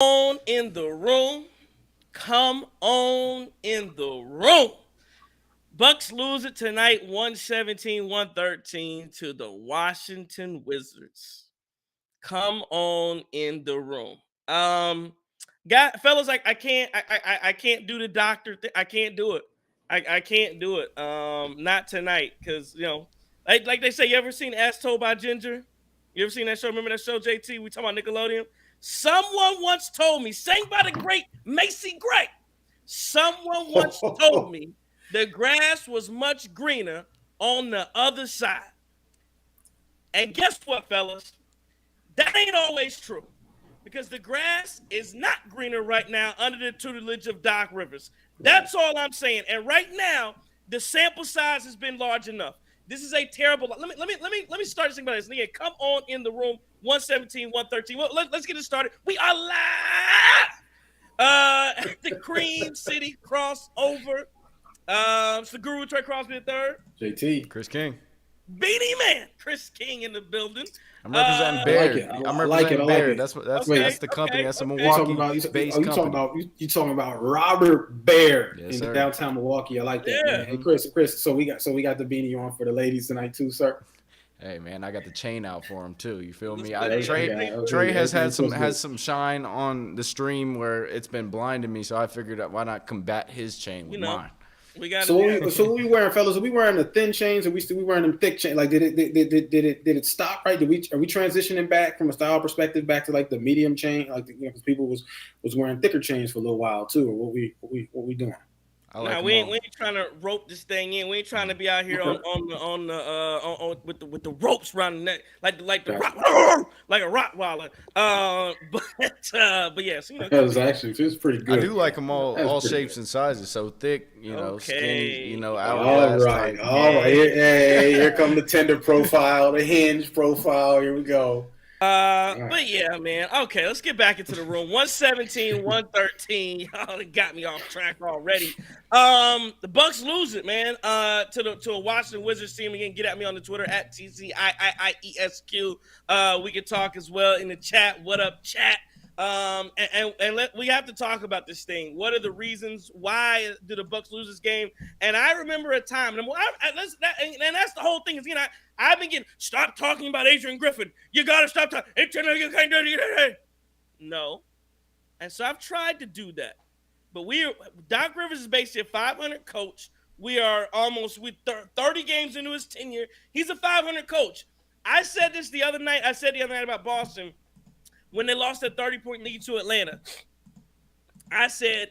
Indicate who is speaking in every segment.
Speaker 1: On in the room. Come on in the room. Bucks lose it tonight 117-113 to the Washington Wizards. Come on in the room. Got fellas, like I can't do the doctor thing. I can't do it. I can't do it. Not tonight, because like they say, you ever seen As Told by Ginger? You ever seen that show? Remember that show, JT? We talking about Nickelodeon. Someone once told me, sang by the great Macy Gray. Someone once told me the grass was much greener on the other side. And guess what, fellas? That ain't always true, because the grass is not greener right now under the tutelage of Doc Rivers. That's all I'm saying. And right now, the sample size has been large enough. This is a terrible. Let me start this thing by this. Again, come on in the room. 117, 113. Well, let's get it started. We are live at the Cream City crossover. It's the Guru Trey Crosby III.
Speaker 2: JT.
Speaker 3: Chris King.
Speaker 1: Beanie Man, Chris King in the building.
Speaker 3: I'm representing Bear. I'm representing Bear. That's the company. That's a Milwaukee-based company.
Speaker 2: You talking about Robert Bear in
Speaker 3: sir.
Speaker 2: downtown Milwaukee? I like that. Yeah. Man. Hey, Chris. So we got the beanie on for the ladies tonight too, sir.
Speaker 3: Hey man, I got the chain out for him too. You feel me?
Speaker 1: Trey
Speaker 3: Trey has had some shine on the stream where it's been blinding me, so I figured out why not combat his chain with mine.
Speaker 2: So what we wearing, fellas? Are we wearing the thin chains, or we wearing them thick chains? Like, did it stop? Right? Are we transitioning back from a style perspective back to like the medium chain? Like, because people was wearing thicker chains for a little while too. Or what we doing?
Speaker 1: We ain't trying to rope this thing in. We ain't trying to be out here on with the ropes around the neck like a Rottweiler. But yes,
Speaker 2: it's pretty good.
Speaker 3: I do like them all shapes and sizes. So thick, skinny,
Speaker 2: hourglass. All right. Here come the tender profile, the hinge profile. Here we go.
Speaker 1: But yeah, man. Okay, let's get back into the room. 117, 113. Y'all got me off track already. The Bucks lose it, man. To a Washington Wizards team. Again, get at me on the Twitter at TCIIESQ. We can talk as well in the chat. What up, chat? We have to talk about this thing. What are the reasons? Why do the Bucks lose this game? And I remember a time, and that's the whole thing. Is I've been getting, stop talking about Adrian Griffin. You got to stop talking. You can't do it. No. And so I've tried to do that. But Doc Rivers is basically a 500 coach. We are almost 30 games into his tenure. He's a 500 coach. I said this the other night. I said the other night about Boston when they lost that 30-point lead to Atlanta. I said,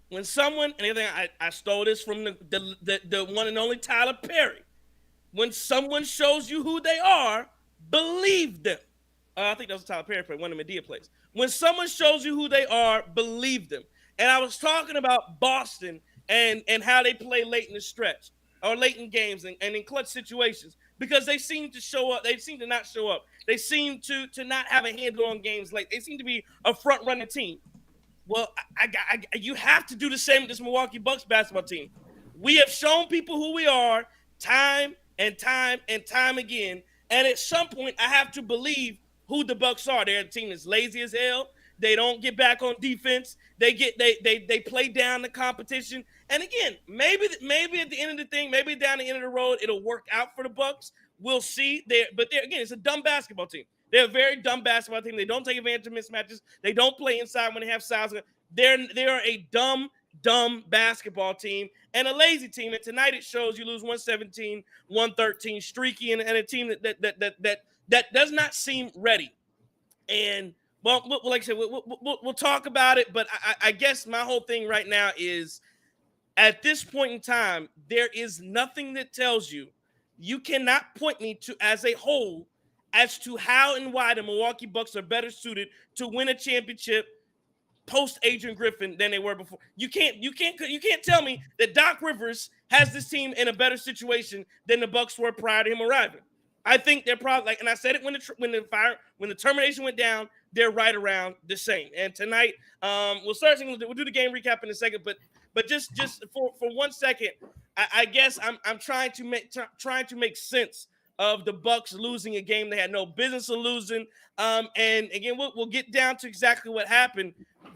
Speaker 1: when someone, and I stole this from the one and only Tyler Perry. When someone shows you who they are, believe them. I think that was Tyler Perry, one of the Medea plays. When someone shows you who they are, believe them. And I was talking about Boston and how they play late in the stretch or late in games and in clutch situations, because they seem to show up. They seem to not show up. They seem to not have a handle on games late. They seem to be a front-running team. Well, you have to do the same with this Milwaukee Bucks basketball team. We have shown people who we are time and time and time again. And at some point, I have to believe who the Bucks are. They're a team that's lazy as hell. They don't get back on defense. They play down the competition. And again, maybe at the end of the thing, maybe down the end of the road, it'll work out for the Bucks. We'll see. But it's a dumb basketball team. They're a very dumb basketball team. They don't take advantage of mismatches. They don't play inside when they have size. They're a dumb basketball team and a lazy team. And tonight it shows. You lose 117, 113, streaky, and a team that does not seem ready. And well, like I said, we'll talk about it. But I guess my whole thing right now is, at this point in time, there is nothing that tells you cannot point me to as a whole as to how and why the Milwaukee Bucks are better suited to win a championship post Adrian Griffin than they were before. You can't tell me that Doc Rivers has this team in a better situation than the Bucks were prior to him arriving. I think they're probably and I said it when the termination went down, they're right around the same. And tonight, we'll do the game recap in a second, but just for 1 second, I guess I'm trying to make sense of the Bucks losing a game they had no business of losing. And again, we'll get down to exactly what happened.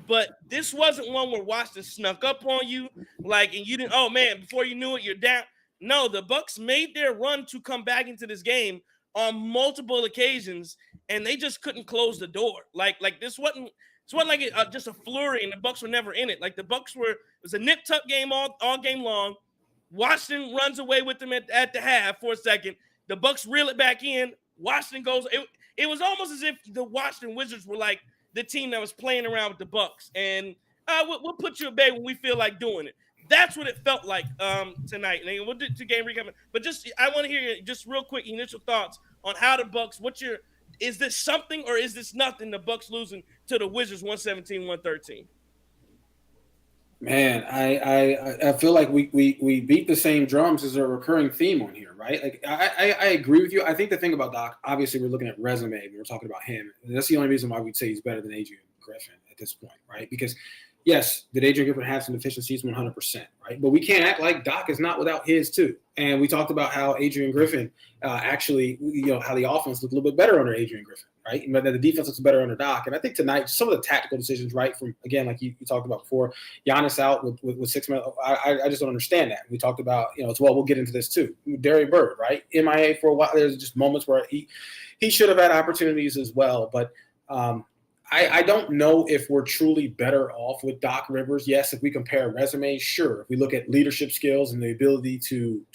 Speaker 1: But this wasn't one where Washington snuck up on you, and you didn't. Oh man, before you knew it, you're down. No, the Bucks made their run to come back into this game on multiple occasions, and they just couldn't close the door. This wasn't like just a flurry, and the Bucks were never in it. Like the Bucks were, it was a nip tuck game all game long. Washington runs away with them at the half for a second. The Bucks reel it back in. Washington goes. It was almost as if the Washington Wizards were like the team that was playing around with the Bucks, and we'll put you at bay when we feel like doing it. That's what it felt like tonight. And we'll do to game recap. But I want to hear just real quick initial thoughts on how the Bucks. Is this something or is this nothing? The Bucks losing to the Wizards 117-113.
Speaker 2: Man, I feel like we beat the same drums as a recurring theme on here, right? Like I agree with you. I think the thing about Doc, obviously we're looking at resume, we're talking about him. And that's the only reason why we'd say he's better than Adrian Griffin at this point, right? Because yes, did Adrian Griffin have some deficiencies? 100%, right? But we can't act like Doc is not without his too. And we talked about how Adrian Griffin actually, how the offense looked a little bit better under Adrian Griffin, right? But then the defense looks better under Doc. And I think tonight, some of the tactical decisions, right, from, again, like you talked about before, Giannis out with 6 minutes. I just don't understand that. We talked about, as well, we'll get into this too. Derry Bird, right? MIA for a while. There's just moments where he should have had opportunities as well. But I don't know if we're truly better off with Doc Rivers. Yes, if we compare resumes, sure. If we look at leadership skills and the ability to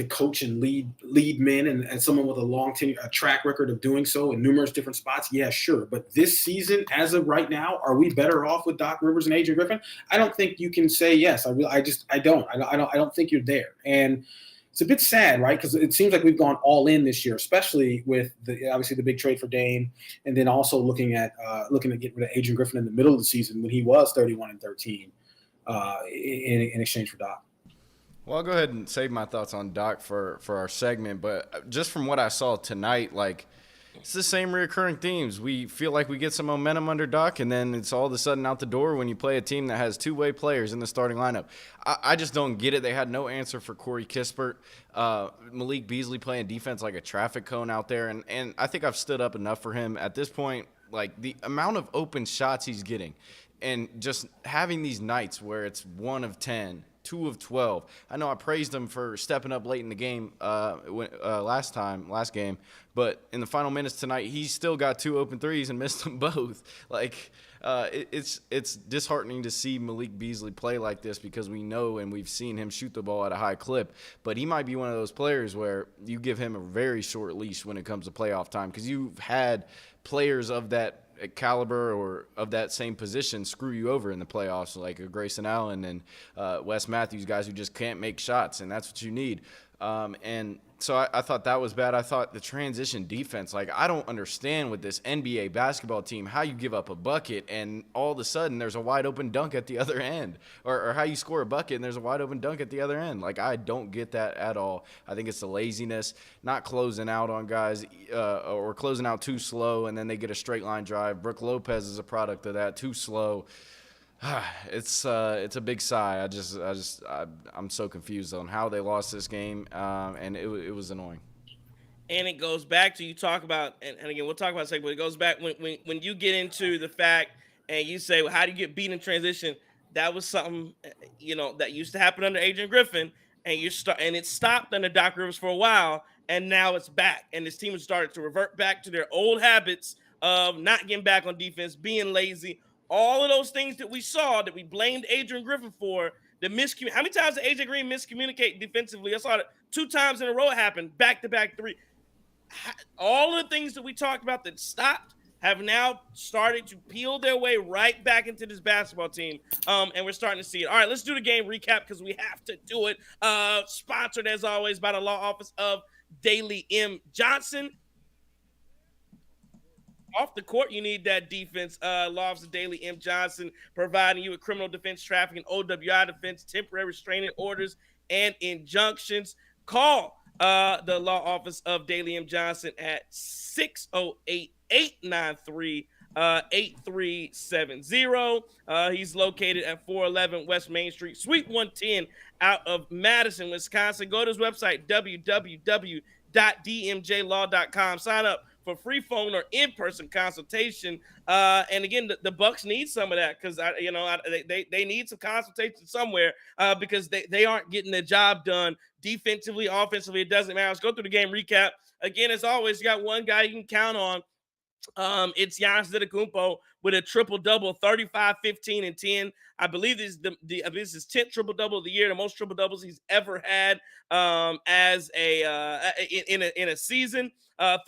Speaker 2: coach and lead men and someone with a long tenure, a track record of doing so in numerous different spots, yeah, sure. But this season, as of right now, are we better off with Doc Rivers and Adrian Griffin? I don't think you can say yes. I don't think you're there. And it's a bit sad, right? Because it seems like we've gone all in this year, especially with obviously the big trade for Dame, and then also looking at getting rid of Adrian Griffin in the middle of the season when he was 31-13 in exchange for Doc.
Speaker 3: Well, I'll go ahead and save my thoughts on Doc for our segment, but just from what I saw tonight, it's the same recurring themes. We feel like we get some momentum under Doc, and then it's all of a sudden out the door when you play a team that has two-way players in the starting lineup. I just don't get it. They had no answer for Corey Kispert. Malik Beasley playing defense like a traffic cone out there, and I think I've stood up enough for him at this point. Like the amount of open shots he's getting, and just having these nights where it's 1 of 10, 2 of 12. I know I praised him for stepping up late in the game last game, but in the final minutes tonight, he's still got 2 open threes and missed them both. It's disheartening to see Malik Beasley play like this because we know and we've seen him shoot the ball at a high clip, but he might be one of those players where you give him a very short leash when it comes to playoff time because you've had players of that caliber or of that same position screw you over in the playoffs, like a Grayson Allen and Wes Matthews, guys who just can't make shots, and that's what you need. And so I thought that was bad. I thought the transition defense, I don't understand with this NBA basketball team how you give up a bucket and all of a sudden there's a wide open dunk at the other end, or how you score a bucket and there's a wide open dunk at the other end. I don't get that at all. I think it's the laziness, not closing out on guys or closing out too slow and then they get a straight line drive. Brook Lopez is a product of that, too slow. It's a big sigh. I'm so confused on how they lost this game, and it was annoying.
Speaker 1: And it goes back to you talk about, and again we'll talk about it in a second, but it goes back when you get into the fact and you say, well, how do you get beat in transition? That was something that used to happen under Adrian Griffin, and it stopped under Doc Rivers for a while, and now it's back, and this team has started to revert back to their old habits of not getting back on defense, being lazy. All of those things that we saw that we blamed Adrian Griffin for, how many times did AJ Green miscommunicate defensively? I saw it 2 times in a row. It happened back-to-back 3. All of the things that we talked about that stopped have now started to peel their way right back into this basketball team, and we're starting to see it. All right, let's do the game recap because we have to do it. Sponsored, as always, by the law office of Daley M. Johnson. Off the court, you need that defense. Law Office of Daley M. Johnson, providing you with criminal defense, trafficking, OWI defense, temporary restraining orders, and injunctions. Call the Law Office of Daley M. Johnson at 608-893 8370. He's located at 411 West Main Street, Suite 110 out of Madison, Wisconsin. Go to his website, www.dmjlaw.com. Sign up for free phone or in-person consultation. And again, the Bucks need some of that because they need some consultation somewhere because they aren't getting the job done defensively, offensively. It doesn't matter. Let's go through the game recap. Again, as always, you got one guy you can count on. It's Giannis Antetokounmpo with a triple-double, 35, 15, and 10. I believe this is his 10th triple-double of the year, the most triple-doubles he's ever had as in a season.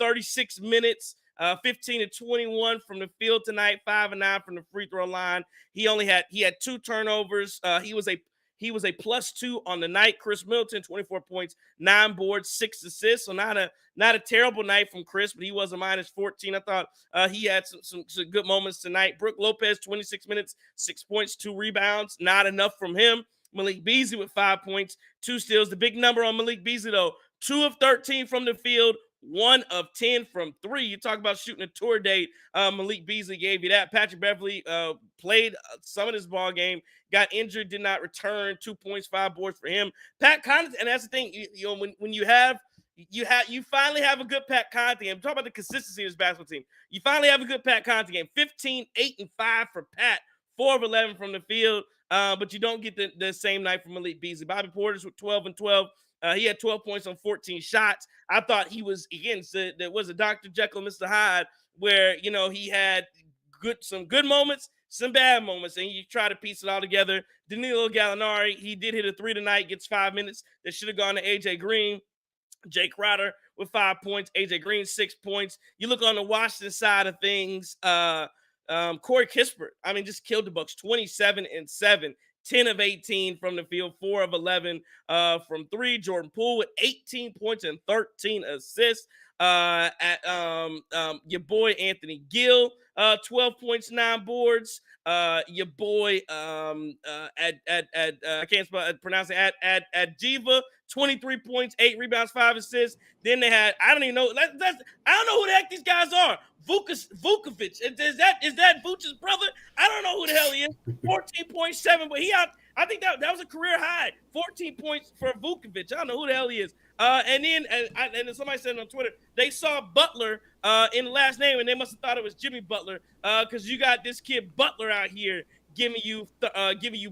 Speaker 1: 36 minutes, 15 to 21 from the field tonight, 5 and 9 from the free throw line. He had 2 turnovers. He was a +2 on the night. Chris Middleton, 24 points, 9 boards, 6 assists. So not a terrible night from Chris, but he was a -14. I thought he had some good moments tonight. Brook Lopez, 26 minutes, 6 points, 2 rebounds. Not enough from him. Malik Beasley with 5 points, 2 steals. The big number on Malik Beasley, though, 2 of 13 from the field, 1 of 10 from 3. You talk about shooting a tour date. Malik Beasley gave you that. Patrick Beverley played some of this ball game, got injured, did not return. 2 points, 5 boards for him. Pat Connaughton, and that's the thing. When you finally have a good Pat Connaughton game. Talk about the consistency of this basketball team. You finally have a good Pat Connaughton game. 15, 8, and 5 for Pat. 4 of 11 from the field. But you don't get the same night from Malik Beasley. Bobby Portis with 12 and 12. He had 12 points on 14 shots. I thought he was, again, there was a Dr. Jekyll, Mr. Hyde, where, he had some good moments, some bad moments, and you try to piece it all together. Danilo Gallinari, he did hit a 3 tonight, gets 5 minutes. That should have gone to A.J. Green. Jay Crowder with 5 points. A.J. Green, 6 points. You look on the Washington side of things, Corey Kispert, just killed the Bucks, 27 and 7. 10 of 18 from the field, 4 of 11 from 3. Jordan Poole with 18 points and 13 assists. Your boy Anthony Gill, 12 points, 9 boards. Your boy I can't pronounce it, at Jiva, 23 points, 8 rebounds, 5 assists. Then they had, I don't even know, I don't know who the heck these guys are. Vukovic. Is that Vucevic's brother? I don't know who the hell he is. 14.7, but I think that was a career high. 14 points for Vukovic. I don't know who the hell he is. And then somebody said on Twitter, they saw Butler in the last name, and they must have thought it was Jimmy Butler, because you got this kid Butler out here giving you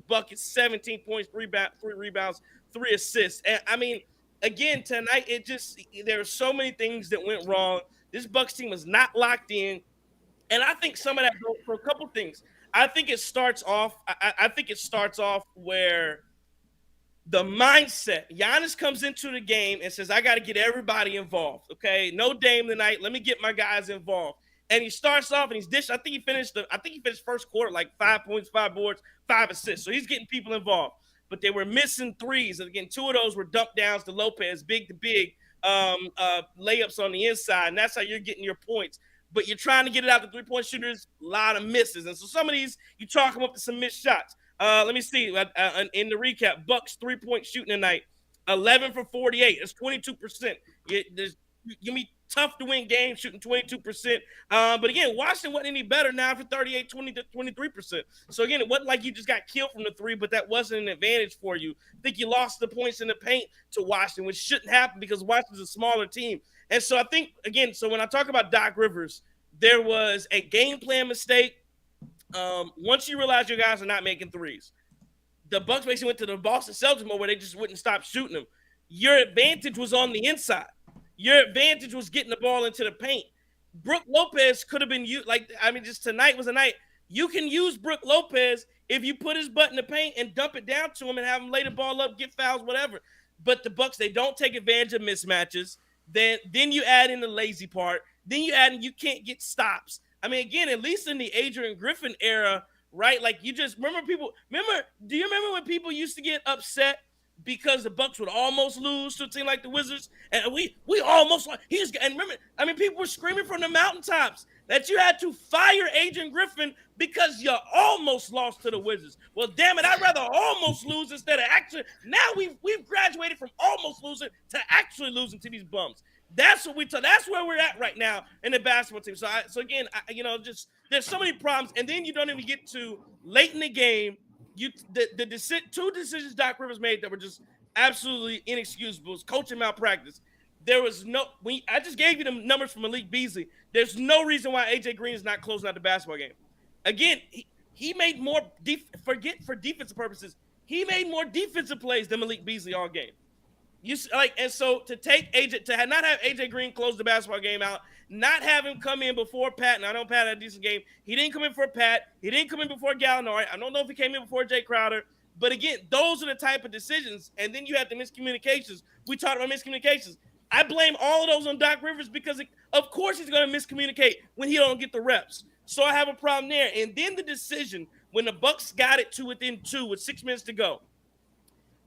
Speaker 1: buckets, 17 points, 3 rebounds, 3 assists. And again, tonight, there are so many things that went wrong. This Bucks team was not locked in, and I think some of that for a couple things. I think it starts off where the mindset. Giannis comes into the game and says, "I got to get everybody involved." Okay, no Dame tonight. Let me get my guys involved. And he starts off and he's dished. I think he finished first quarter like 5 points, 5 boards, 5 assists. So he's getting people involved. But they were missing threes. And again, 2 of those were dump downs to Lopez, big to big. Layups on the inside, and that's how you're getting your points. But you're trying to get it out to 3-point shooters, a lot of misses. And so some of these, you chalk them up to some missed shots. Let me see. In the recap, Bucks 3-point shooting tonight, 11 for 48. That's 22%. You be tough to win games shooting 22%. But again, Washington wasn't any better now for 38, 20 to 23%. So again, it wasn't like you just got killed from the 3, but that wasn't an advantage for you. I think you lost the points in the paint to Washington, which shouldn't happen because Washington's a smaller team. And so I think, again, so when I talk about Doc Rivers, there was a game plan mistake. Once you realize your guys are not making threes, the Bucks basically went to the Boston Celtics mode where they just wouldn't stop shooting them. Your advantage was on the inside. Your advantage was getting the ball into the paint. Brook Lopez could have been used. Just tonight was a night. You can use Brook Lopez if you put his butt in the paint and dump it down to him and have him lay the ball up, get fouls, whatever. But the Bucks, they don't take advantage of mismatches. Then you add in the lazy part. Then you add in you can't get stops. Again, at least in the Adrian Griffin era, right? Like do you remember when people used to get upset because the Bucks would almost lose to a team like the Wizards, and we almost lost. People were screaming from the mountaintops that you had to fire Adrian Griffin because you almost lost to the Wizards. Well, damn it, I'd rather almost lose instead of actually. Now we've graduated from almost losing to actually losing to these bums. That's what that's where we're at right now in the basketball team. So just there's so many problems, and then you don't even get to late in the game. Two decisions Doc Rivers made that were just absolutely inexcusable. It was coaching malpractice. There was I just gave you the numbers from Malik Beasley. There's no reason why AJ Green is not closing out the basketball game. Again, he made more for defensive purposes. He made more defensive plays than Malik Beasley all game. And so to not have AJ Green close the basketball game out, not have him come in before Pat, and I know Pat had a decent game. He didn't come in before Pat. He didn't come in before Gallinari. I don't know if he came in before Jay Crowder. But again, those are the type of decisions. And then you have the miscommunications. We talked about miscommunications. I blame all of those on Doc Rivers because, of course, he's going to miscommunicate when he don't get the reps. So I have a problem there. And then the decision when the Bucks got it to within 2 with 6 minutes to go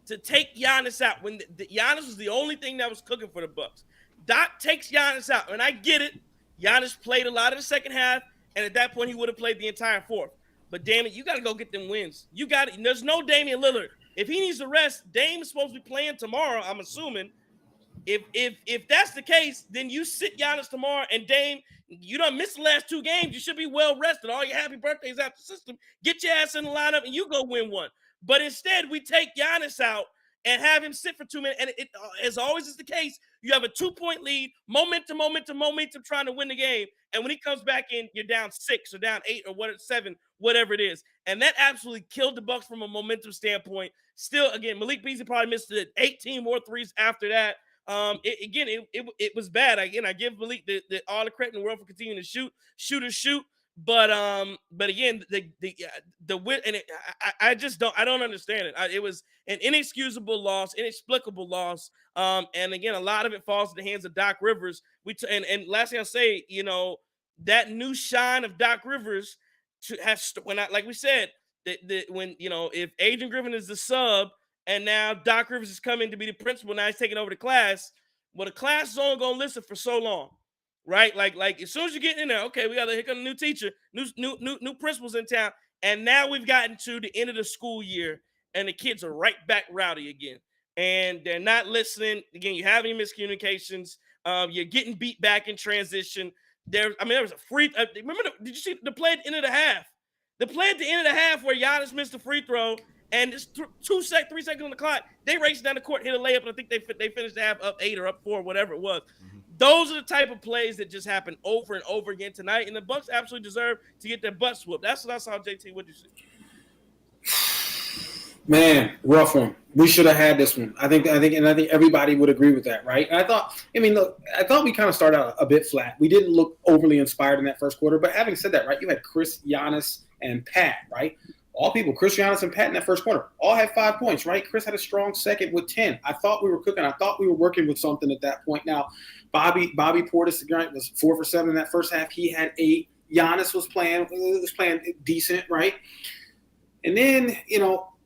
Speaker 1: to take Giannis out when Giannis was the only thing that was cooking for the Bucks. Doc takes Giannis out, and I get it. Giannis played a lot of the second half, and at that point he would have played the entire fourth. But damn it, you got to go get them wins. You got it. There's no Damian Lillard. If he needs to rest, Dame is supposed to be playing tomorrow, I'm assuming. If that's the case, then you sit Giannis tomorrow, and Dame, you done missed the last 2 games. You should be well rested. All your happy birthdays out the system. Get your ass in the lineup, and you go win one. But instead, we take Giannis out and have him sit for 2 minutes. And it as always is the case, you have a 2-point lead, momentum, trying to win the game. And when he comes back in, you're down 6 or down 8 or 7, whatever it is. And that absolutely killed the Bucks from a momentum standpoint. Still, again, Malik Beasley probably missed 18 more threes after that. It was bad. I give Malik all the credit in the world for continuing to shoot. But again, I don't understand it. It was an inexcusable loss, inexplicable loss. And again, a lot of it falls in the hands of Doc Rivers. And last thing I'll say, that new shine of Doc Rivers like we said, if Adrian Griffin is the sub and now Doc Rivers is coming to be the principal, now he's taking over the class. Well, the class is only going to listen for so long. Right, like as soon as you get in there, okay, we got to hit on a new teacher, new principals in town, and now we've gotten to the end of the school year, and the kids are right back rowdy again, and they're not listening. Again, you're having miscommunications. You're getting beat back in transition. There was a free. Remember, did you see the play at the end of the half? The play at the end of the half where Giannis missed a free throw, and it's 3 seconds on the clock. They raced down the court, hit a layup, and I think they finished the half up 8 or up 4, whatever it was. Mm-hmm. Those are the type of plays that just happen over and over again tonight, and the Bucks absolutely deserve to get their butts whooped. That's what I saw, JT. What did you see?
Speaker 2: Man, rough one. We should have had this one. I think everybody would agree with that, right? And I thought we kind of started out a bit flat. We didn't look overly inspired in that first quarter. But having said that, right, you had Chris, Giannis, and Pat, right? All people, Chris, Giannis, and Pat in that first quarter, all had 5 points, right? Chris had a strong second with 10. I thought we were cooking. I thought we were working with something at that point. Now, Bobby Portis was 4 for 7 in that first half. He had 8. Giannis was playing decent, right? And then,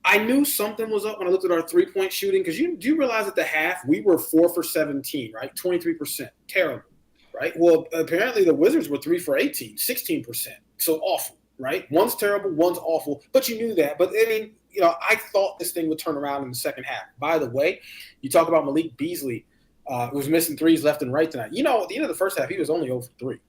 Speaker 2: I knew something was up when I looked at our 3-point shooting because do you realize at the half we were 4 for 17, right? 23%. Terrible, right? Well, apparently the Wizards were 3 for 18, 16%. So awful. Right? One's terrible, one's awful, but you knew that. But I thought this thing would turn around in the second half. By the way, you talk about Malik Beasley, who was missing threes left and right tonight. At the end of the first half, he was only 0 for 3,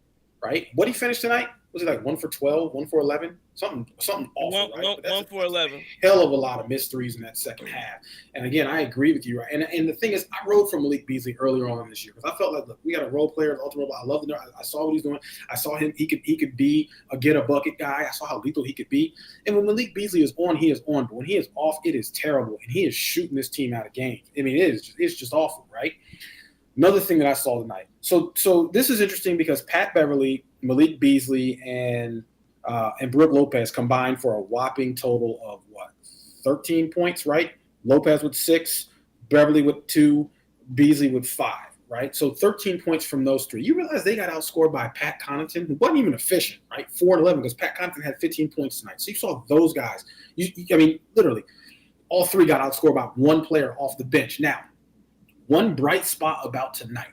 Speaker 2: right? What he finished tonight? Was it like 1 for 12, 1 for 11? Something awful, right?
Speaker 1: 1 for 11.
Speaker 2: Hell of a lot of missed threes in that second half. And again, I agree with you, right? And the thing is, I rode for Malik Beasley earlier on this year because I felt like, look, we got a role player, ultimate. I love the. I saw what he's doing. I saw him. He could be a get a bucket guy. I saw how lethal he could be. And when Malik Beasley is on, he is on. But when he is off, it is terrible. And he is shooting this team out of games. It's just awful, right? Another thing that I saw tonight. So this is interesting because Pat Beverly, Malik Beasley, and Brook Lopez combined for a whopping total of 13 points, right? Lopez with 6, Beverly with 2, Beasley with 5, right? So 13 points from those 3. You realize they got outscored by Pat Connaughton, who wasn't even efficient, right? 4 and 11 because Pat Connaughton had 15 points tonight. So you saw those guys. Literally, all 3 got outscored by one player off the bench. Now, one bright spot about tonight.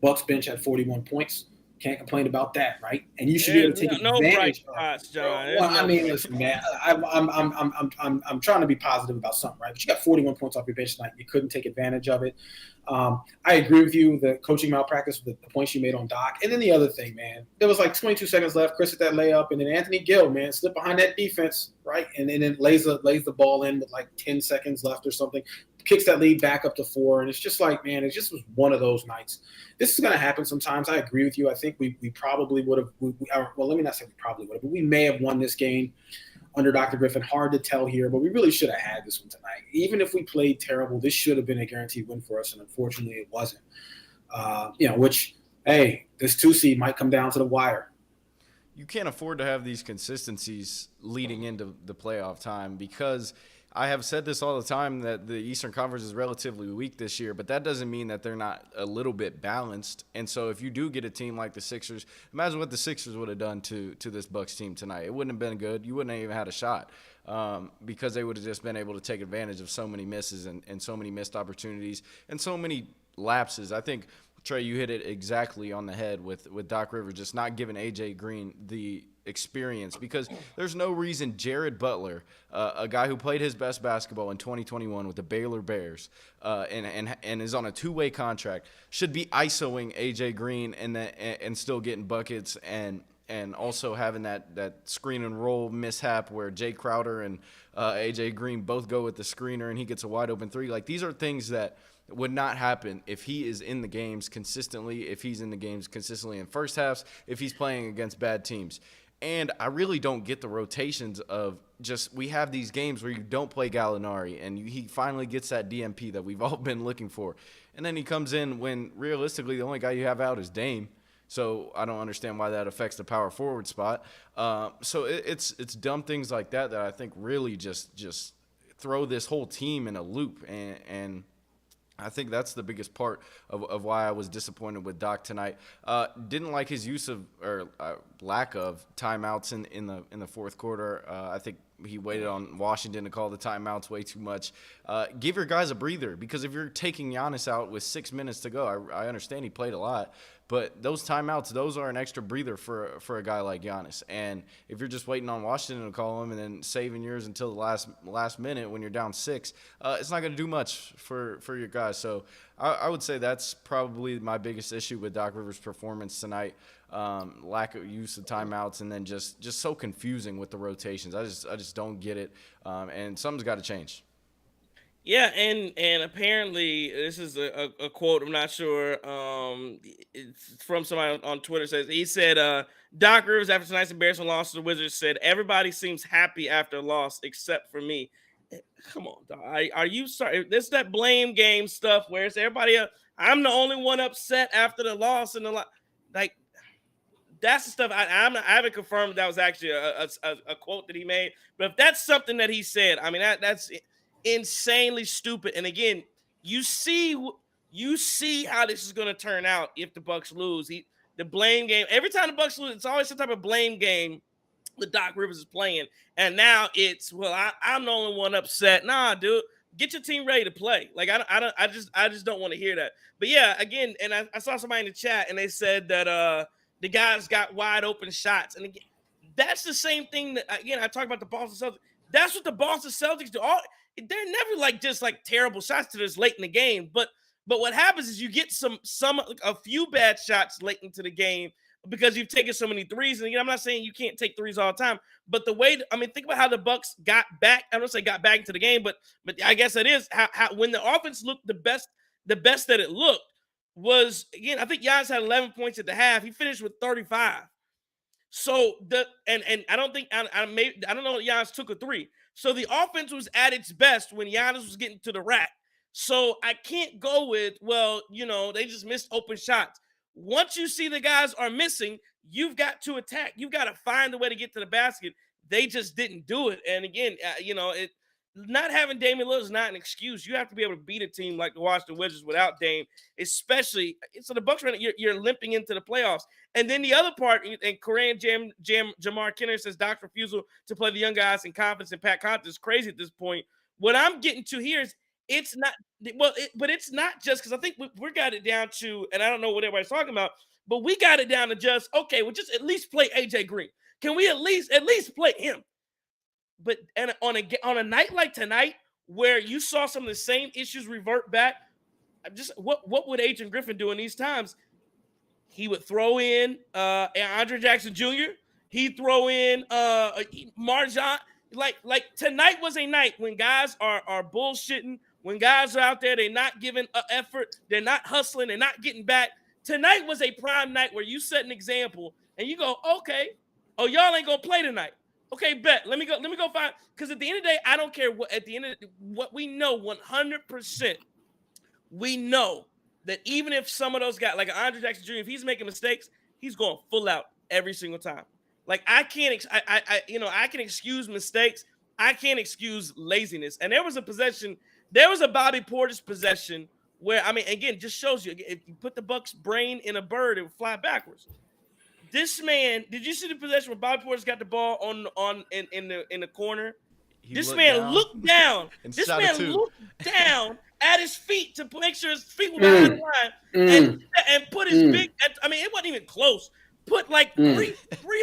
Speaker 2: Bucks bench had 41 points. Can't complain about that, right? And you should be able
Speaker 1: There's
Speaker 2: to take
Speaker 1: no bright
Speaker 2: advantage of.
Speaker 1: spots, John.
Speaker 2: Well,
Speaker 1: There's
Speaker 2: I
Speaker 1: no
Speaker 2: mean,
Speaker 1: bright
Speaker 2: listen,
Speaker 1: spots.
Speaker 2: man. I'm trying to be positive about something, right? But you got 41 points off your bench tonight. You couldn't take advantage of it. I agree with you. The coaching malpractice, the points you made on Doc, and then the other thing, man. There was like 22 seconds left. Chris hit that layup, and then Anthony Gill, man, slipped behind that defense, right, and then lays the ball in with like 10 seconds left or something. Kicks that lead back up to 4, and it's just like, man, it just was one of those nights. This is going to happen sometimes. I agree with you. I think we probably would have. Well, let me not say we probably would have, but we may have won this game under Dr. Griffin. Hard to tell here, but we really should have had this one tonight. Even if we played terrible, this should have been a guaranteed win for us, and unfortunately, it wasn't. Which, hey, this 2 seed might come down to the wire.
Speaker 3: You can't afford to have these consistencies leading into the playoff time, because I have said this all the time that the Eastern Conference is relatively weak this year, but that doesn't mean that they're not a little bit balanced. And so if you do get a team like the Sixers, imagine what the Sixers would have done to this Bucks team tonight. It wouldn't have been good. You wouldn't have even had a shot, because they would have just been able to take advantage of so many misses and so many missed opportunities and so many lapses. I think, Trey, you hit it exactly on the head with Doc Rivers just not giving A.J. Green the experience, because there's no reason Jared Butler, a guy who played his best basketball in 2021 with the Baylor Bears, and is on a 2-way contract, should be ISOing A.J. Green and still getting buckets, and also having that screen and roll mishap where Jay Crowder and A.J. Green both go with the screener and he gets a wide open 3. Like, these are things that would not happen if he is in the games consistently, if he's in the games consistently in first halves, if he's playing against bad teams. And I really don't get the rotations of just, we have these games where you don't play Gallinari and he finally gets that DMP that we've all been looking for. And then he comes in when realistically the only guy you have out is Dame. So I don't understand why that affects the power forward spot. So it's dumb things like that I think really just throw this whole team in a loop. And I think that's the biggest part of why I was disappointed with Doc tonight. Didn't like his use of, or lack of, timeouts in the fourth quarter. I think he waited on Washington to call the timeouts way too much. Give your guys a breather, because if you're taking Giannis out with 6 minutes to go, I understand he played a lot, but those timeouts, those are an extra breather for a guy like Giannis. And if you're just waiting on Washington to call him and then saving yours until the last minute when you're down 6, it's not going to do much for your guys. So I would say that's probably my biggest issue with Doc Rivers' performance tonight. Lack of use of timeouts, and then just so confusing with the rotations. I just don't get it, and something's got to change.
Speaker 1: Yeah, and apparently this is a quote. I'm not sure. It's from somebody on Twitter. He said, Doc Rivers, after tonight's embarrassing loss to the Wizards, said everybody seems happy after a loss except for me. Come on, dog. Are you sorry? This that blame game stuff where it's everybody else. I'm the only one upset after the loss, and like that's the stuff I haven't confirmed that was actually a quote that he made. But if that's something that he said, I mean that's insanely stupid. And again, you see how this is going to turn out if the Bucks lose. The blame game. Every time the Bucks lose, it's always some type of blame game that Doc Rivers is playing. And now it's, well, I'm the only one upset. Nah, dude, get your team ready to play. Like I just don't want to hear that. But yeah, again, and I saw somebody in the chat and they said that the guys got wide open shots. And again, that's the same thing that, again, I talk about the Boston Celtics. That's what the Boston Celtics do. They're never like just like terrible shots to this late in the game. But what happens is you get a few bad shots late into the game because you've taken so many threes. And again, I'm not saying you can't take threes all the time, but think about how the Bucks got back. I don't say got back into the game, but I guess it is how when the offense looked the best that it looked was, again, I think Giannis had 11 points at the half. He finished with 35. So and I don't think I don't know if Giannis took a 3. So the offense was at its best when Giannis was getting to the rack. So I can't go with, they just missed open shots. Once you see the guys are missing, you've got to attack. You've got to find a way to get to the basket. They just didn't do it. And again, not having Damian Lillard is not an excuse. You have to be able to beat a team like the Washington Wizards without Dame, especially. So the Bucks, you're limping into the playoffs. And then the other part, and Korean Jamar Kenner says Doc's refusal to play the young guys in confidence and Pat Connaughton is crazy at this point. What I'm getting to here is but it's not just because I think we're got it down to, and I don't know what everybody's talking about, But we got it down to just, okay, well, just at least play AJ Green. Can we at least play him? But and on a night like tonight, where you saw some of the same issues revert back, just what would Adrian Griffin do in these times? He would throw in Andre Jackson Jr. He'd throw in Marjan. Like tonight was a night when guys are bullshitting, when guys are out there, they're not giving effort, they're not hustling, they're not getting back. Tonight was a prime night where you set an example and you go, okay, oh, y'all ain't gonna play tonight. Okay, bet. Let me go find, because at the end of the day, I don't care what we know 100%. We know that even if some of those guys, like Andre Jackson Jr., if he's making mistakes, he's going full out every single time. Like I can excuse mistakes. I can't excuse laziness. And there was a Bobby Portis possession where, I mean, again, just shows you, if you put the Bucks' brain in a bird, it would fly backwards. This man, did you see the possession where Bobby Portis got the ball in the corner? This man looked down. This man looked down at his feet to make sure his feet were behind the line and put his big. I mean, it wasn't even close. Put like three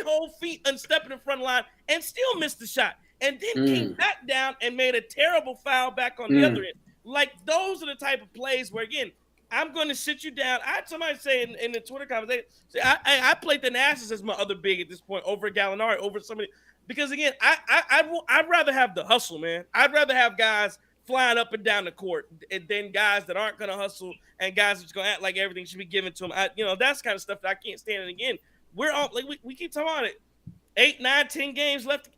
Speaker 1: whole feet and step in the front line and still missed the shot. And then came back down and made a terrible foul back on the other end. Like, those are the type of plays where, again, I'm going to sit you down. I had somebody say in the Twitter conversation, I played the Nationals as my other big at this point over Gallinari, over somebody. Because, again, I'd rather have the hustle, man. I'd rather have guys flying up and down the court than guys that aren't going to hustle and guys that's going to act like everything should be given to them. That's kind of stuff that I can't stand. And, again, we're all like we keep talking about it. 8, 9, 10 games left.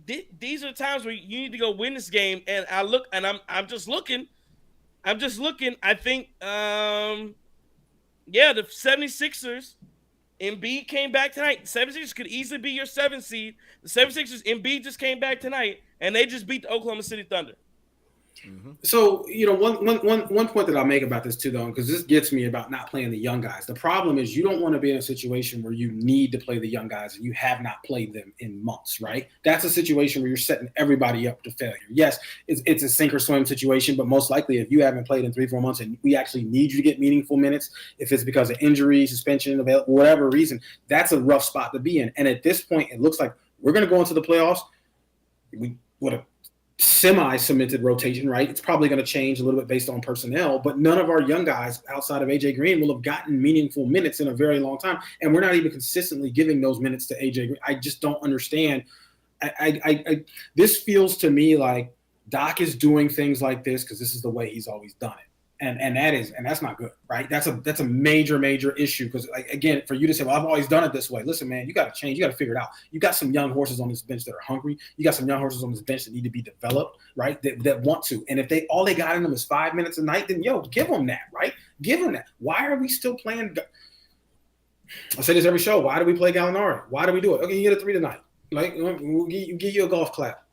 Speaker 1: These are the times where you need to go win this game. And I look, and I'm just looking. I think, the 76ers, Embiid came back tonight. The 76ers could easily be your 7th seed. The 76ers, Embiid just came back tonight, and they just beat the Oklahoma City Thunder.
Speaker 2: Mm-hmm. So, one point that I'll make about this too, though, because this gets me about not playing the young guys. The problem is you don't want to be in a situation where you need to play the young guys and you have not played them in months, right? That's a situation where you're setting everybody up to failure. Yes, it's a sink or swim situation, but most likely if you haven't played in 3-4 months and we actually need you to get meaningful minutes, if it's because of injury, suspension, whatever reason, that's a rough spot to be in. And at this point, it looks like we're going to go into the playoffs. We would have semi-cemented rotation, right? It's probably going to change a little bit based on personnel, but none of our young guys outside of AJ Green will have gotten meaningful minutes in a very long time, and we're not even consistently giving those minutes to AJ Green. I just don't understand. This feels to me like Doc is doing things like this because this is the way he's always done it. And that's not good, right? That's a major issue because, like, again, for you to say, well, I've always done it this way. Listen, man, you got to change. You got to figure it out. You got some young horses on this bench that are hungry. You got some young horses on this bench that need to be developed, right? That want to. And if all they got in them is 5 minutes a night, then give them that, right? Give them that. Why are we still playing? I say this every show. Why do we play Gallinari? Why do we do it? Okay, you get a 3 tonight. Like, we'll give you a golf clap.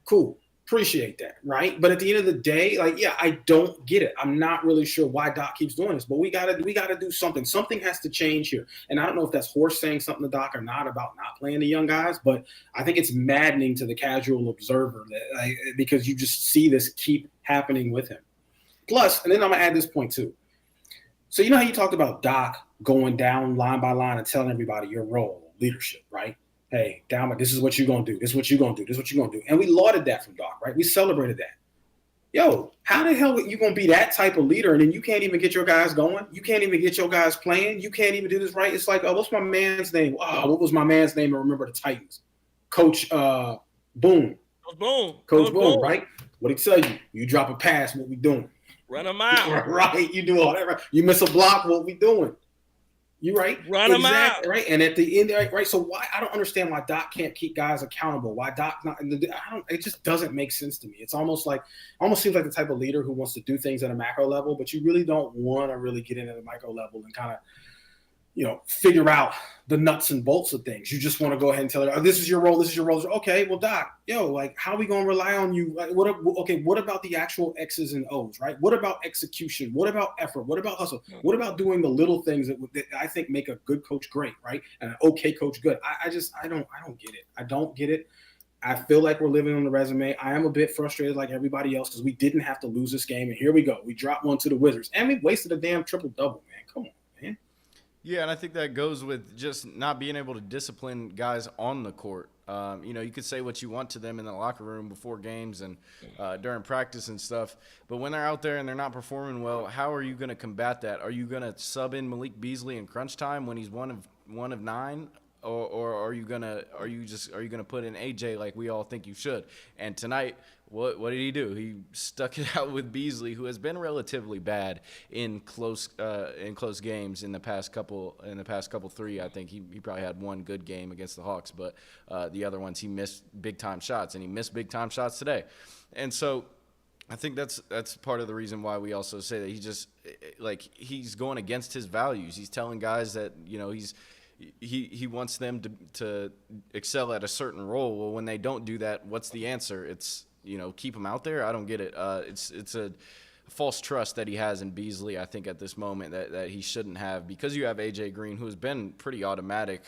Speaker 2: Cool. Appreciate that, right? But at the end of the day, I don't get it. I'm not really sure why Doc keeps doing this, but we gotta do something. Something has to change here. And I don't know if that's Horst saying something to Doc or not about not playing the young guys, but I think it's maddening to the casual observer because you just see this keep happening with him. Plus, and then I'm gonna add this point too. So how you talked about Doc going down line by line and telling everybody your role, leadership, right? Hey, this is what you're going to do. This is what you're going to do. This is what you're going to do. And we lauded that from Doc, right? We celebrated that. How the hell are you going to be that type of leader and then you can't even get your guys going? You can't even get your guys playing? You can't even do this right? It's like, what's my man's name? What was my man's name? I remember the Titans. Coach Boone. Coach Boone, right? What he tell you? You drop a pass, what we doing?
Speaker 1: Run them out.
Speaker 2: Right. You do all that, right? You miss a block, what we doing? You right?
Speaker 1: Run them out.
Speaker 2: Right. And at the end, right? So why I don't understand why Doc can't keep guys accountable. Why Doc not? It just doesn't make sense to me. It's almost seems like the type of leader who wants to do things at a macro level, but you really don't want to really get into the micro level and kind of, figure out the nuts and bolts of things. You just want to go ahead and tell her, this is your role. This is your role. Okay, well, Doc, how are we going to rely on you? What about the actual X's and O's, right? What about execution? What about effort? What about hustle? What about doing the little things that I think make a good coach great, right? And an okay coach good. I don't get it. I don't get it. I feel like we're living on the resume. I am a bit frustrated like everybody else because we didn't have to lose this game. And here we go. We dropped one to the Wizards. And we wasted a damn triple-double, man. Come on, man.
Speaker 3: Yeah, and I think that goes with just not being able to discipline guys on the court. You could say what you want to them in the locker room before games and during practice and stuff, but when they're out there and they're not performing well, how are you going to combat that? Are you going to sub in Malik Beasley in crunch time when he's one of nine? Or are you gonna put in AJ like we all think you should? And tonight, what did he do? He stuck it out with Beasley, who has been relatively bad in close games in the past couple three. I think he probably had one good game against the Hawks, but the other ones he missed big time shots, and he missed big time shots today. And so I think that's part of the reason why we also say that he's going against his values. He's telling guys that he wants them to excel at a certain role. Well, when they don't do that, what's the answer? It's, keep them out there. I don't get it. It's a false trust that he has in Beasley, I think, at this moment that he shouldn't have, because you have AJ Green, who has been pretty automatic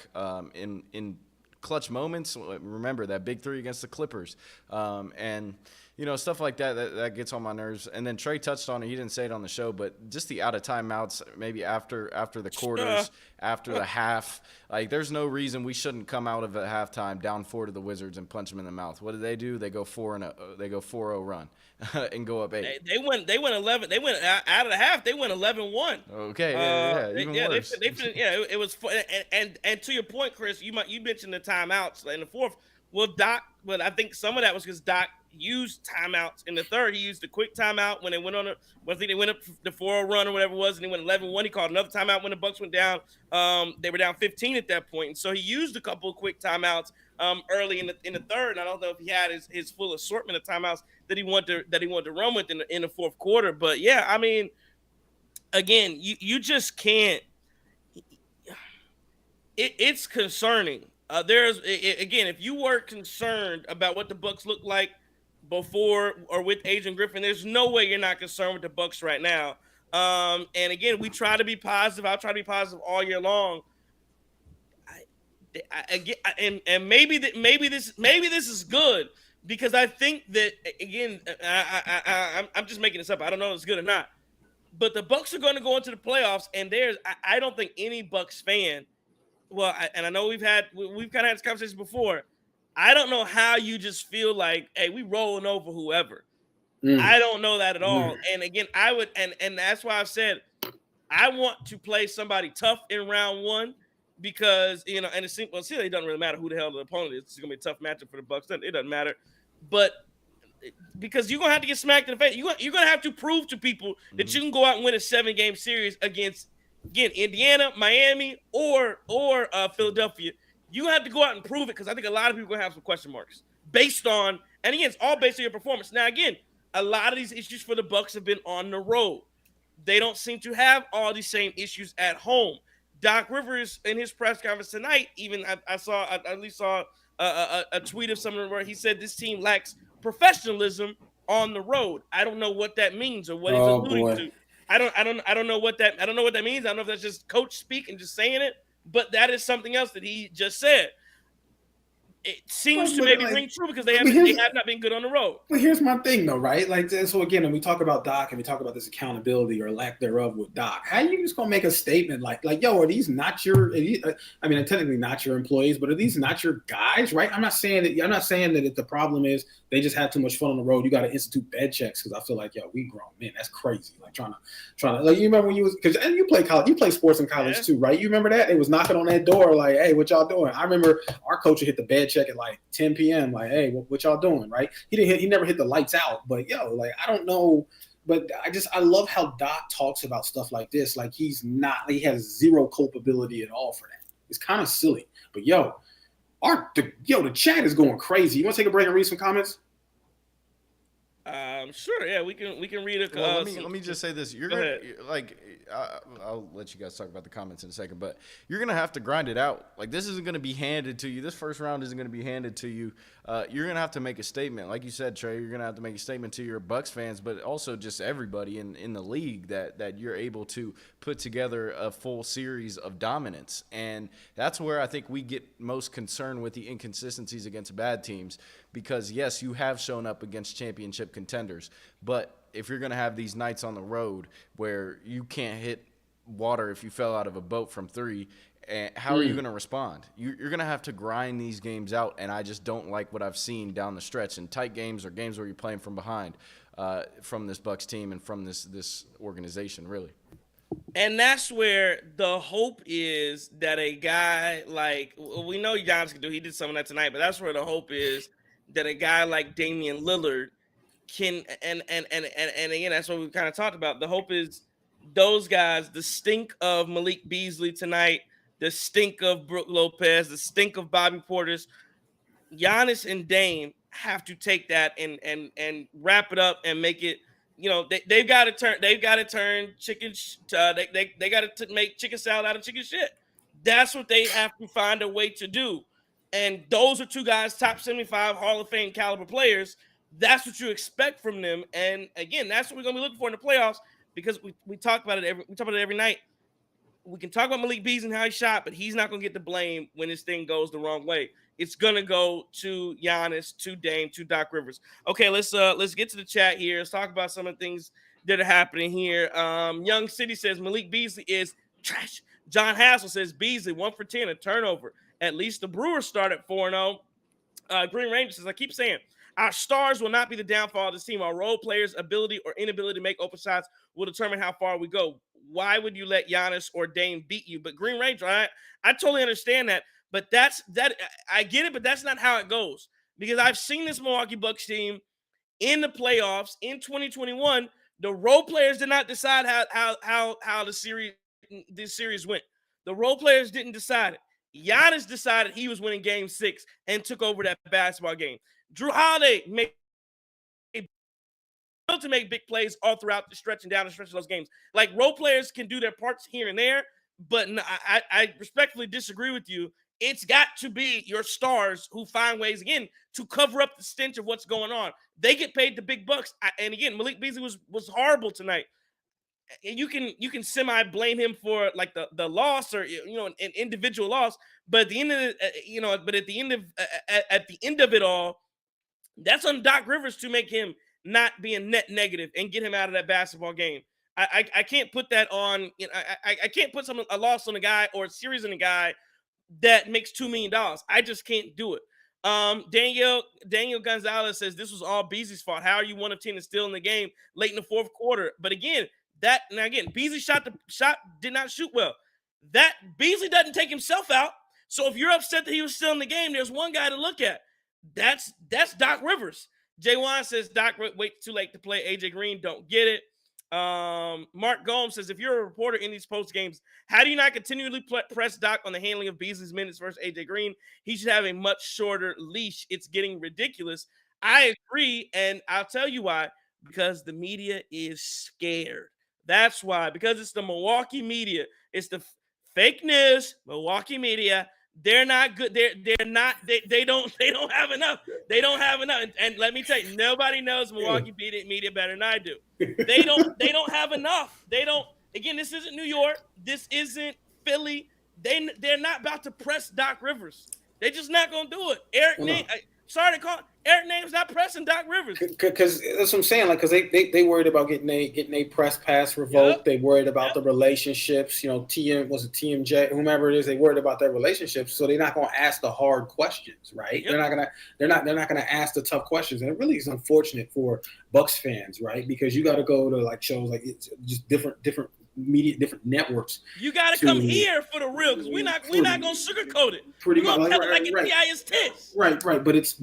Speaker 3: in clutch moments. Remember that big three against the Clippers, and stuff like that gets on my nerves. And then Trey touched on it. He didn't say it on the show, but just the out of timeouts, maybe after the quarters, after the half. Like, there's no reason we shouldn't come out of a halftime down 4 to the Wizards and punch them in the mouth. What do? They go 4-0 run and go up 8.
Speaker 1: They went 11. They went out of the half. They went 11-1.
Speaker 3: Okay, even worse.
Speaker 1: It was fun. And to your point, Chris, you mentioned the timeouts in the fourth. Well, I think some of that was because Doc used timeouts in the third. He used the quick timeout when they went I think they went up the 4-0 run or whatever it was, and they went 11-1. He called another timeout when the Bucks went down. They were down 15 at that point, and so he used a couple of quick timeouts early in the third. And I don't know if he had his full assortment of timeouts that he wanted to run with in the fourth quarter. But yeah, I mean, again, you just can't. It's concerning. If you were concerned about what the Bucks look like before or with Adrian Griffin, there's no way you're not concerned with the Bucks right now. And again, we try to be positive. I'll try to be positive all year long. Maybe this is good, because I think that, again, I'm just making this up. I don't know if it's good or not, but the Bucks are going to go into the playoffs, and I don't think any Bucks fan. Well, I know we've kind of had this conversation before. I don't know how you just feel like, hey, we rolling over whoever. I don't know that at all. And again, I would, and that's why I've said I want to play somebody tough in round one, because and it doesn't really matter who the hell the opponent is. It's gonna be a tough matchup for the Bucks. It doesn't matter, but because you're gonna have to get smacked in the face. You're gonna have to prove to people that you can go out and win a 7-game series against, again, Indiana, Miami, or Philadelphia. You have to go out and prove it, because I think a lot of people are going to have some question marks based on, and again, it's all based on your performance. Now, again, a lot of these issues for the Bucks have been on the road. They don't seem to have all these same issues at home. Doc Rivers, in his press conference tonight, even I at least saw a tweet of someone where he said this team lacks professionalism on the road. I don't know what that means or what he's alluding to. I don't know what that means. I don't know if that's just coach speak and just saying it, but that is something else that he just said. It seems to maybe ring true, because they have not been good on the road.
Speaker 2: But here's my thing, though, right? Like, so again, when we talk about Doc and we talk about this accountability or lack thereof with Doc, how are you just gonna make a statement like, yo, are these not your? I mean, technically not your employees, but are these not your guys, right? I'm not saying that if the problem is they just had too much fun on the road, you got to institute bed checks, because I feel like, yo, we grown men. That's crazy. Like trying to like, you remember when you was, because you play college, you play sports in college too, right? You remember that? It was knocking on that door like, hey, what y'all doing? I remember our coach would hit the bed check at like 10 p.m. Like, hey, what y'all doing, right? He never hit the lights out, but yo, like, I don't know, but I love how Doc talks about stuff like this. Like, he has zero culpability at all for that. It's kind of silly, but the chat is going crazy. You want to take a break and read some comments?
Speaker 1: Sure. Yeah, we can read it.
Speaker 3: Well, let me just say this. You're gonna like. I'll let you guys talk about the comments in a second, but you're gonna have to grind it out. Like, this isn't gonna be handed to you. This first round isn't gonna be handed to you. You're gonna have to make a statement, like you said, Trey. You're gonna have to make a statement to your Bucks fans, but also just everybody in the league that you're able to put together a full series of dominance. And that's where I think we get most concerned with the inconsistencies against bad teams, because yes, you have shown up against championship contenders, but if you're going to have these nights on the road where you can't hit water if you fell out of a boat from 3. And how are you going to respond? You're going to have to grind these games out, and I just don't like what I've seen down the stretch in tight games or games where you're playing from behind from this Bucks team and from this organization, really.
Speaker 1: And that's where the hope is that a guy like, we know Giannis can do, he did some of that tonight, but that's where the hope is that a guy like Damian Lillard can, and again, that's what we kind of talked about. The hope is those guys, the stink of Malik Beasley tonight, the stink of Brook Lopez, the stink of Bobby Portis, Giannis and Dame have to take that and wrap it up and make it. They've got to turn chicken. They got to make chicken salad out of chicken shit. That's what they have to find a way to do. And those are 2 guys, top 75 Hall of Fame caliber players. That's what you expect from them. And again, that's what we're gonna be looking for in the playoffs, because we talk about it every night. We can talk about Malik Beasley and how he shot, but he's not gonna get the blame when this thing goes the wrong way. It's gonna go to Giannis, to Dame, to Doc Rivers. Okay, let's get to the chat here. Let's talk about some of the things that are happening here. Young City says Malik Beasley is trash. John Hassel says Beasley 1 for 10, a turnover. At least the Brewers started 4-0. Green Ranger says, I keep saying, our stars will not be the downfall of this team. Our role players' ability or inability to make open shots will determine how far we go. Why would you let Giannis or Dame beat you? But Green Ranger, I totally understand that. But I get it, but that's not how it goes. Because I've seen this Milwaukee Bucks team in the playoffs in 2021. The role players did not decide how this series went. The role players didn't decide it. Giannis decided he was winning Game 6 and took over that basketball game. Drew Holiday to make big plays all throughout the stretch and down the stretch of those games. Like, role players can do their parts here and there, but I respectfully disagree with you. It's got to be your stars who find ways, again, to cover up the stench of what's going on. They get paid the big bucks. And again, Malik Beasley was horrible tonight. You can semi blame him for like the loss, or an individual loss, but at the end of at the end of it all, that's on Doc Rivers to make him not be a net negative and get him out of that basketball game. I can't put that on. I can't put a loss on a guy or a series on a guy that makes $2 million. I just can't do it. Daniel Gonzalez says this was all Beasley's fault. How are you 1 of 10 and still in the game late in the 4th quarter? But again, Beasley shot did not shoot well. That Beasley doesn't take himself out. So if you're upset that he was still in the game, there's one guy to look at. That's Doc Rivers. Jay Wan says Doc wait too late to play. AJ Green don't get it. Mark Gomes says, if you're a reporter in these post games, how do you not continually press Doc on the handling of Beasley's minutes versus AJ Green? He should have a much shorter leash. It's getting ridiculous. I agree, and I'll tell you why. Because the media is scared. That's why. Because it's the Milwaukee media. It's the fake news Milwaukee media. They're not good. They're not. They don't have enough. They don't have enough. And let me tell you, nobody knows Milwaukee media better than I do. They don't have enough. They don't. Again, this isn't New York. This isn't Philly. They're not about to press Doc Rivers. They're just not gonna do it. Sorry to call Eric Name's not pressing Doc Rivers.
Speaker 2: Because that's what I'm saying. Like, because they worried about getting a press pass revoked. Yep. They worried about the relationships. TMJ, whomever it is. They worried about their relationships. So they're not going to ask the hard questions, right? Yep. They're not going to ask the tough questions. And it really is unfortunate for Bucks fans, right? Because you got to go to like shows like it's just different media, different networks.
Speaker 1: You got to come here for the real, because we're not gonna sugarcoat it. Pretty much, like it's tits.
Speaker 2: Right. But it's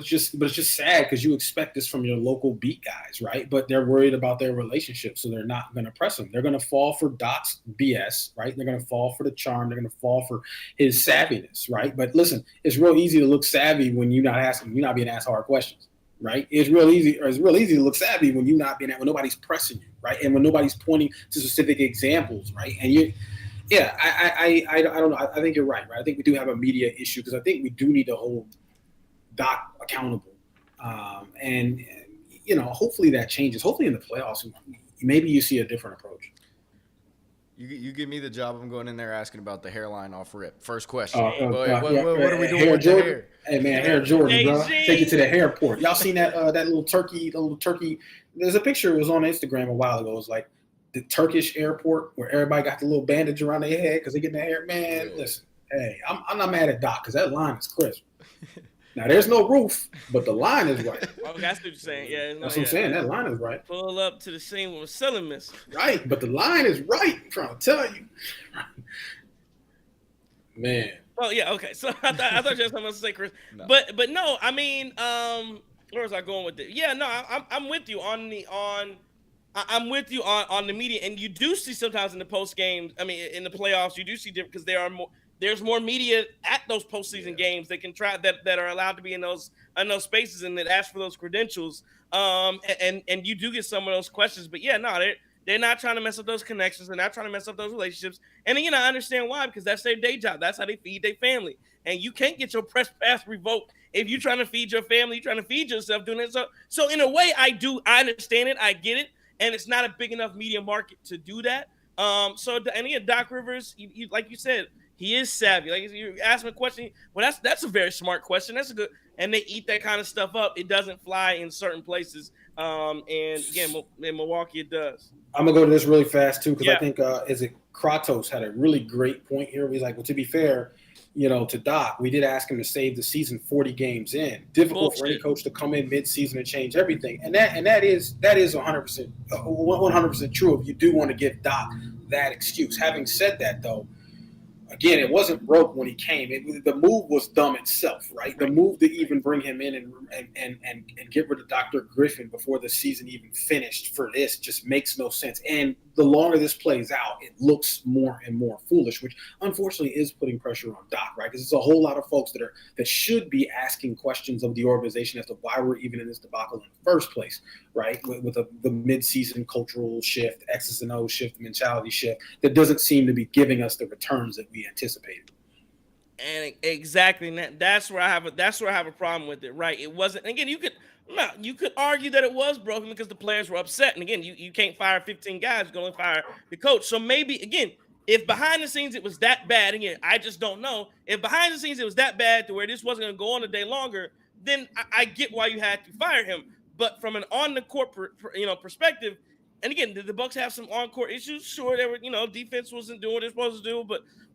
Speaker 2: just sad because you expect this from your local beat guys, right? But they're worried about their relationship, so they're not going to press him. They're going to fall for Doc's BS, right? They're going to fall for the charm. They're going to fall for his savviness, right? But listen, it's real easy to look savvy when you're not being asked hard questions. Right, it's real easy to look savvy when when nobody's pressing you, right, and when nobody's pointing to specific examples, right. And I don't know. I think you're right. I think we do have a media issue because I think we do need to hold Doc accountable, and hopefully that changes. Hopefully in the playoffs, maybe you see a different approach.
Speaker 3: You give me the job. I'm going in there asking about the hairline off rip. First question. What are we doing
Speaker 2: hair
Speaker 3: with
Speaker 2: Jordan?
Speaker 3: the hair?
Speaker 2: Hey man, Hair Jordan, bro. Take you to the airport. Y'all seen that little turkey? There's a picture. It was on Instagram a while ago. It was like the Turkish airport where everybody got the little bandage around their head because they get in their hair. Man, listen, hey, I'm not mad at Doc because that line is crisp. Now, there's no roof, but the line is right.
Speaker 1: Oh, that's what you're saying. Yeah,
Speaker 2: that's what I'm saying. That line is right.
Speaker 1: Pull up to the scene with a ceiling miss.
Speaker 2: Right, but the line is right. I'm trying to tell you. Man.
Speaker 1: Oh, yeah, okay. So I thought you had something else to say, Chris. No. But no, I mean, where was I going with it? Yeah, no, I'm with you on the media, and you do see sometimes in the post games. I mean, in the playoffs, you do see different because there's more media at those postseason games that can try that are allowed to be in those spaces and that ask for those credentials. And you do get some of those questions, but yeah, no, they're not trying to mess up those connections. They're not trying to mess up those relationships. And again, I understand why, because that's their day job. That's how they feed their family. And you can't get your press pass revoked if you're trying to feed your family, you're trying to feed yourself doing it. So in a way, I understand it. I get it. And it's not a big enough media market to do that. And again, Doc Rivers, like you said, he is savvy. Like you ask him a question, well, that's a very smart question. That's a good, and they eat that kind of stuff up. It doesn't fly in certain places. And again, in Milwaukee, it does.
Speaker 2: I'm gonna go to this really fast too, because I think is it Kratos had a really great point here. He's like, well, to be fair, to Doc, we did ask him to save the season 40 games in. Difficult for any coach to come in mid-season and change everything, and that is 100% true. If you do want to give Doc that excuse. Having said that, though, again, it wasn't broke when he came. The move was dumb itself, right? The move to even bring him in and get rid of Dr. Griffin before the season even finished for this just makes no sense. And the longer this plays out, it looks more and more foolish, which unfortunately is putting pressure on Doc, right? Because there's a whole lot of folks that should be asking questions of the organization as to why we're even in this debacle in the first place, right? With the mid-season cultural shift, X's and O's shift, mentality shift that doesn't seem to be giving us the returns that we anticipated.
Speaker 1: And exactly, that's where I have a problem with it, right? It wasn't. Again, you could argue that it was broken because the players were upset. And again, you can't fire 15 guys; you can only fire the coach. So maybe again, if behind the scenes it was that bad, again, I just don't know. If behind the scenes it was that bad to where this wasn't going to go on a day longer, then I get why you had to fire him. But from an on the court, perspective. And again, did the Bucks have some on-court issues? Sure, they were, defense wasn't doing what they're supposed to do.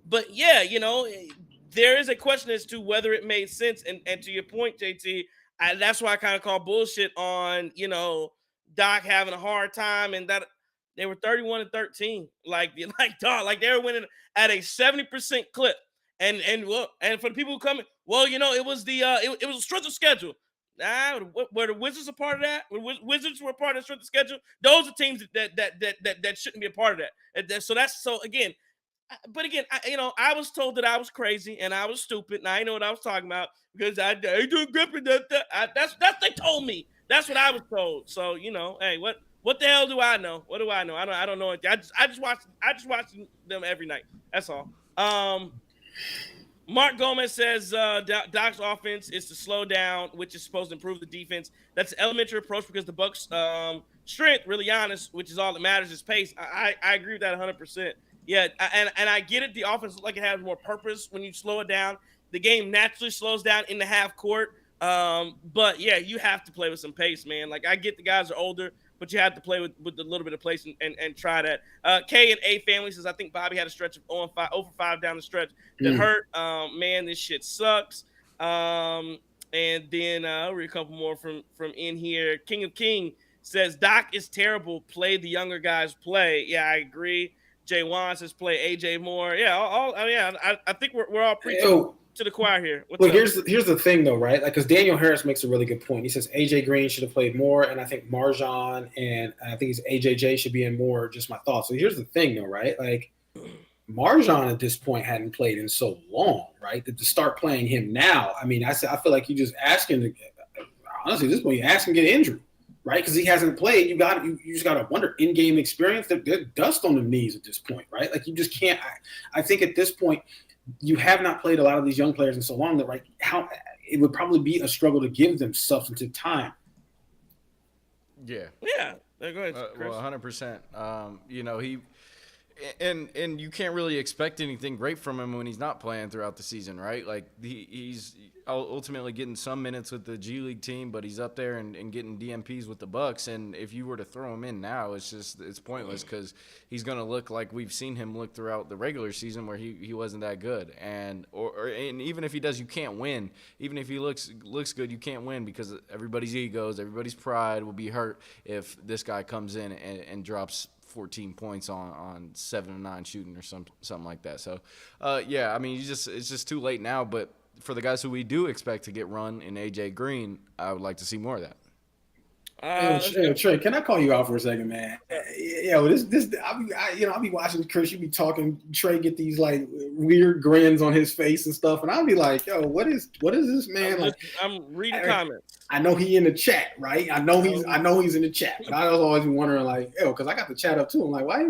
Speaker 1: But yeah, there is a question as to whether it made sense. And to your point, JT, that's why I kind of call bullshit on, Doc having a hard time and that they were 31-13. Like they were winning at a 70% clip. And for the people who come in, it was it was a strength of schedule. Were the Wizards a part of that? Wizards were a part of the strength of schedule. Those are teams that shouldn't be a part of that. So again. But again, I was told that I was crazy and I was stupid and I didn't know what I was talking about because I do Griffin. That's they told me. That's what I was told. So hey, what the hell do I know? What do I know? I don't know anything. I just watch them every night. That's all. Mark Gomez says Doc's offense is to slow down, which is supposed to improve the defense. That's an elementary approach because the Bucks' strength, really honest, which is all that matters, is pace. I agree with that 100%. Yeah, and I get it. The offense looks like it has more purpose when you slow it down. The game naturally slows down in the half court. But yeah, you have to play with some pace, man. Like I get the guys are older, but you have to play with a little bit of pace and try that. K and A family says I think Bobby had a stretch of 0 for 5 down the stretch that hurt. Man, this shit sucks. And then I'll read a couple more from in here. King of King says Doc is terrible. Play the younger guys play. Yeah, I agree. Jay Wan says play AJ Moore. Yeah, I think we're all preaching to the choir here.
Speaker 2: Here's the thing though, right? Like, because Daniel Harris makes a really good point. He says AJ Green should have played more, and I think Marjan and I think AJJ should be in more. Just my thoughts. So here's the thing though, right? Like Marjan at this point hadn't played in so long, right? To start playing him now, I mean, I feel like you just asking to honestly at this point you ask him to get injured. Right, because he hasn't played, you just gotta wonder in-game experience. There's dust on the knees at this point, right? Like you just can't. I think at this point, you have not played a lot of these young players in so long that how it would probably be a struggle to give them substantive time.
Speaker 3: Yeah.
Speaker 1: Yeah. Go ahead,
Speaker 3: well, 100%. And you can't really expect anything great from him when he's not playing throughout the season, right? Like he's ultimately getting some minutes with the G League team, but he's up there and getting DMPs with the Bucks. And if you were to throw him in now, it's pointless because he's going to look like we've seen him look throughout the regular season where he wasn't that good. And even if he does, you can't win. Even if he looks good, you can't win because everybody's egos, everybody's pride will be hurt if this guy comes in and drops 14 points on 7 of 9 shooting or something like that. So, yeah, I mean, it's just too late now. But for the guys who we do expect to get run in AJ Green, I would like to see more of that.
Speaker 2: Trey, can I call you out for a second, man? I'll be watching Chris. You be talking. Trey get these like weird grins on his face and stuff, and I'll be like, "Yo, what is this man?"
Speaker 1: I'm reading comments.
Speaker 2: I know he in the chat, right? I know he's in the chat, but I was always wondering, like, because I got the chat up too. I'm like, why?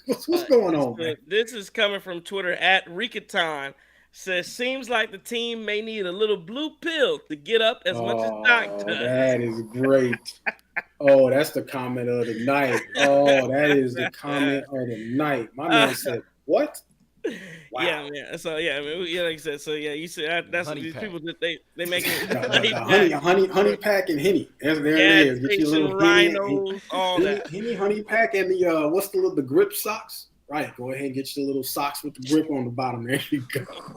Speaker 2: What's going on, man?
Speaker 1: This is coming from Twitter at Rikaton. Says, seems like the team may need a little blue pill to get up as much as Doc does.
Speaker 2: That is great. Oh, that's the comment of the night. Oh, that is the comment of the night. My man said, what?
Speaker 1: Wow. Yeah. So, yeah, I mean, like I said, so, yeah, you said that's what these people, that they make
Speaker 2: it. honey pack and Henny. There it is. Get you a little
Speaker 1: rhinos, all that.
Speaker 2: Henny, honey pack, and the, what's the grip socks? Right, go ahead and get your little socks with the grip on the bottom. There you go.
Speaker 1: All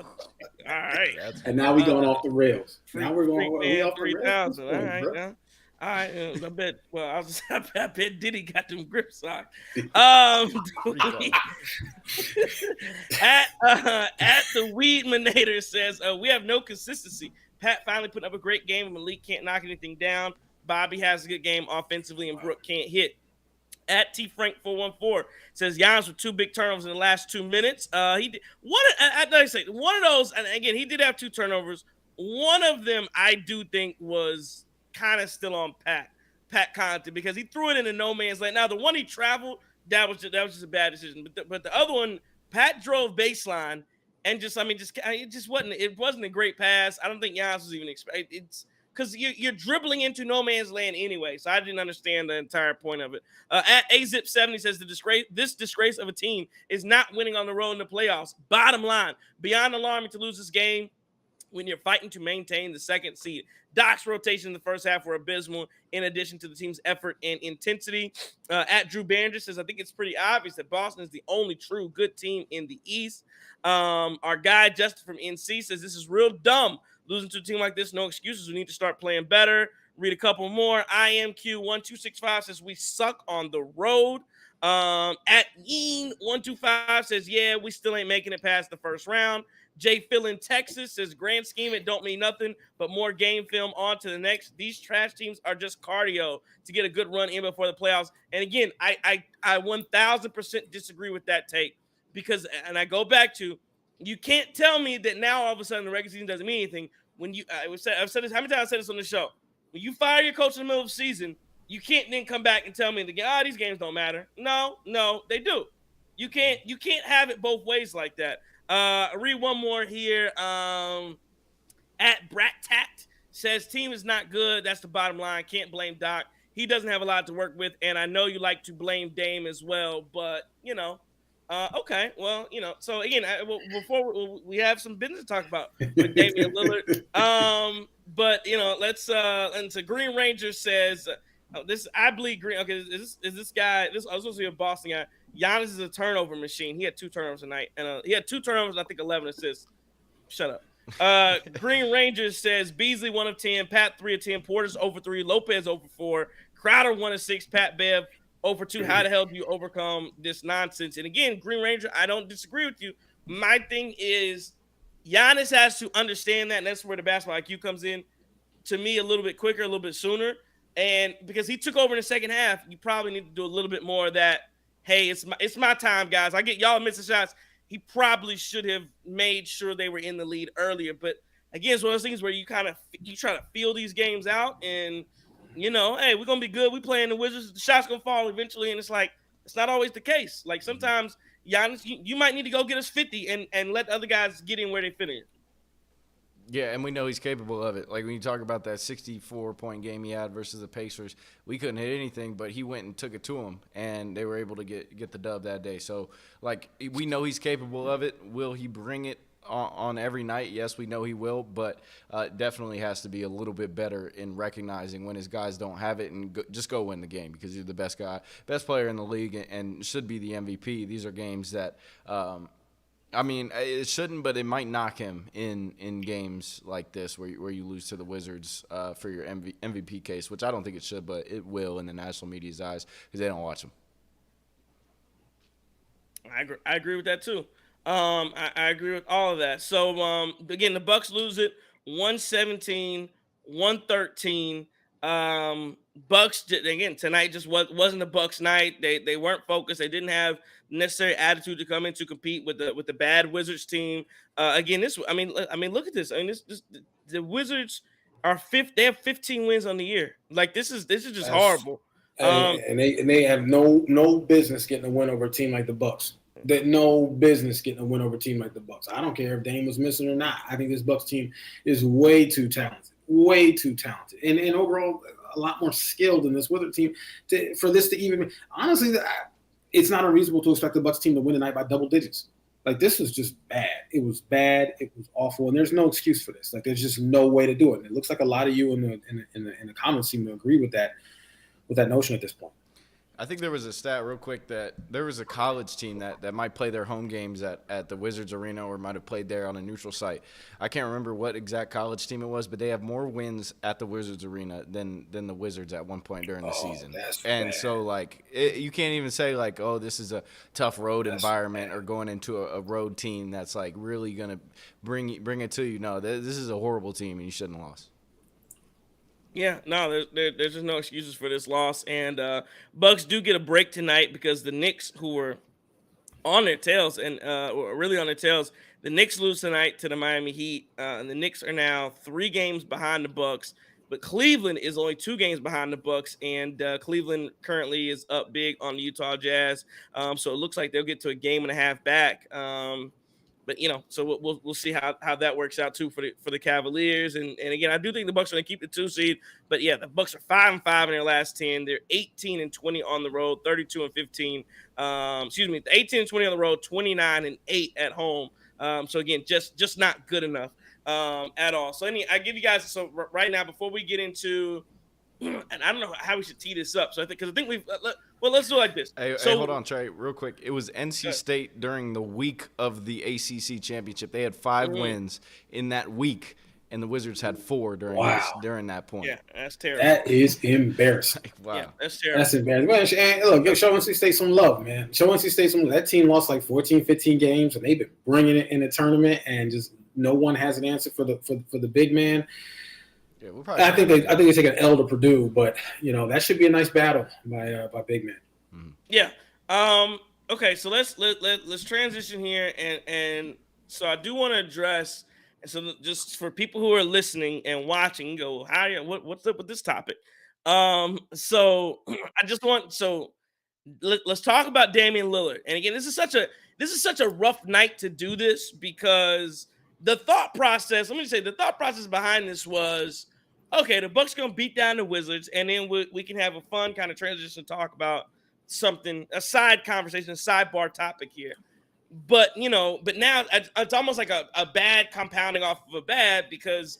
Speaker 1: right.
Speaker 2: And now we're going off the rails. Now we're going
Speaker 1: off the rails. All right. All right. I bet. Well, I bet Diddy got them grip socks. At the Weedmanator says, we have no consistency. Pat finally put up a great game, and Malik can't knock anything down. Bobby has a good game offensively, and Brooke can't hit. At T Frank 414 says Giannis with 2 big turnovers in the last 2 minutes. He did one of those, and again, he did have 2 turnovers. One of them I do think was kind of still on Pat Connaughton because he threw it into no man's land. Now the one he traveled, that was just a bad decision. But the other one, Pat drove baseline and it wasn't a great pass. I don't think Giannis was even expecting. It's because you're dribbling into no man's land anyway. So I didn't understand the entire point of it. At AZIP70 says this disgrace of a team is not winning on the road in the playoffs. Bottom line, beyond alarming to lose this game when you're fighting to maintain the 2nd seed. Doc's rotation in the first half were abysmal, in addition to the team's effort and intensity. At Drew Barringer says, I think it's pretty obvious that Boston is the only true good team in the East. Our guy, Justin from NC, says this is real dumb. Losing to a team like this, no excuses. We need to start playing better. Read a couple more. IMQ1265 says we suck on the road. At Yeen125 says, yeah, we still ain't making it past the first round. Jay Phil in Texas says, grand scheme, it don't mean nothing, but more game film on to the next. These trash teams are just cardio to get a good run in before the playoffs. And again, I 1,000% disagree with that take because, and I go back to, you can't tell me that now all of a sudden the regular season doesn't mean anything. When I've said this, how many times I said this on the show? When you fire your coach in the middle of the season, you can't then come back and tell me that these games don't matter. No, they do. You can't have it both ways like that. I'll read one more here. At Brat Tact says team is not good. That's the bottom line. Can't blame Doc. He doesn't have a lot to work with, and I know you like to blame Dame as well, but okay, well, so again, before we have some business to talk about with Damian Lillard. But let's and so Green Ranger says this. I believe Green. Okay, is this guy? This I was supposed to be a Boston guy. Giannis is a turnover machine. He had 2 turnovers tonight, and he had 2 turnovers. I think 11 assists. Shut up. Green Ranger says Beasley 1 of 10, Pat 3 of 10, Porter's over 3, Lopez over 4, Crowder 1 of 6, Pat Bev over 2. How the hell do you overcome this nonsense? And again, Green Ranger, I don't disagree with you. My thing is Giannis has to understand that, and that's where the basketball IQ comes in to me a little bit quicker, a little bit sooner. And because he took over in the second half, you probably need to do a little bit more of that. Hey, it's my time, guys. I get y'all missing shots. He probably should have made sure they were in the lead earlier. But again, it's one of those things where you try to feel these games out, and hey, we're gonna be good. We playing the Wizards. The shot's gonna fall eventually, and it's like it's not always the case. Like sometimes Giannis, you might need to go get us 50 and let other guys get in where they fit in.
Speaker 3: Yeah, and we know he's capable of it. Like when you talk about that 64-point game he had versus the Pacers, we couldn't hit anything, but he went and took it to him, and they were able to get the dub that day. So, like, we know he's capable of it. Will he bring it on every night? Yes, we know he will, but definitely has to be a little bit better in recognizing when his guys don't have it and just go win the game because he's the best player in the league, and should be the MVP. These are games that I mean, it shouldn't, but it might knock him in games like this where you lose to the Wizards for your MVP case, which I don't think it should, but it will in the national media's eyes because they don't watch him.
Speaker 1: I agree with that too. I agree with all of that. So again, the Bucks lose it 117-113. Bucks again tonight just wasn't a Bucks night. They weren't focused. They didn't have necessary attitude to come in to compete with the bad Wizards team. Again, I mean, look at this. I mean, the Wizards are fifth. They have 15 wins on the year. Like this is just horrible.
Speaker 2: And they have no business getting a win over a team like the Bucks. That no business getting a win over a team like the Bucks. I don't care if Dame was missing or not. I think this Bucks team is way too talented, and overall a lot more skilled than this Wizard team for this to even. Honestly, it's not unreasonable to expect the Bucks team to win tonight by double digits. Like this was just bad. It was bad. It was awful, and there's no excuse for this. Like there's just no way to do it. And it looks like a lot of you in the comments seem to agree with that notion at this point.
Speaker 3: I think there was a stat real quick that there was a college team that might play their home games at the Wizards Arena or might have played there on a neutral site. I can't remember what exact college team it was, but they have more wins at the Wizards Arena than the Wizards at one point during the season. And bad. So, like, you can't even say, like, oh, this is a tough road environment or going into a road team that's, like, really going to bring it to you. No, this is a horrible team, and you shouldn't have lost.
Speaker 1: Yeah, no, there's just no excuses for this loss. And Bucks do get a break tonight because the Knicks, who were on their tails and were really on their tails, the Knicks lose tonight to the Miami Heat. And the Knicks are now 3 games behind the Bucks. But Cleveland is only 2 games behind the Bucks, and Cleveland currently is up big on the Utah Jazz. So it looks like they'll get to a game and a half back. But so we'll see how that works out too for the Cavaliers. And again, I do think the Bucks are going to keep the 2 seed. But yeah, the Bucks are 5-5 in their last 10. They're 18-20 on the road, 32-15. 18-20 on the road, 29-8 at home. So again, just not good enough at all. So I give you guys right now before we get into. And I don't know how we should tee this up. So I think we've let's do it like this.
Speaker 3: Hey, hold on, Trey, real quick. It was NC State during the week of the ACC championship. They had 5 wins in that week, and the Wizards had 4 during that point.
Speaker 1: Yeah, that's terrible.
Speaker 2: That is embarrassing.
Speaker 3: Wow,
Speaker 1: yeah, that's terrible.
Speaker 2: That's embarrassing. Man, look, show NC State some love, man. Show NC State some love. That team lost like 14, 15 games, and they've been bringing it in the tournament, and just no one has an answer for the big man.
Speaker 3: Yeah,
Speaker 2: I think they take an L to Purdue, but that should be a nice battle by big men.
Speaker 3: Mm-hmm.
Speaker 1: Yeah. Okay. So let's transition here, and so I do want to address, and so just for people who are listening and watching, go what's up with this topic? So I just want let's talk about Damian Lillard, and again, this is such a rough night to do this because the thought process behind this was, okay, the Bucks gonna beat down the Wizards, and then we can have a fun kind of transition talk about something, a side conversation, a sidebar topic here. But now it's almost like a bad compounding off of a bad because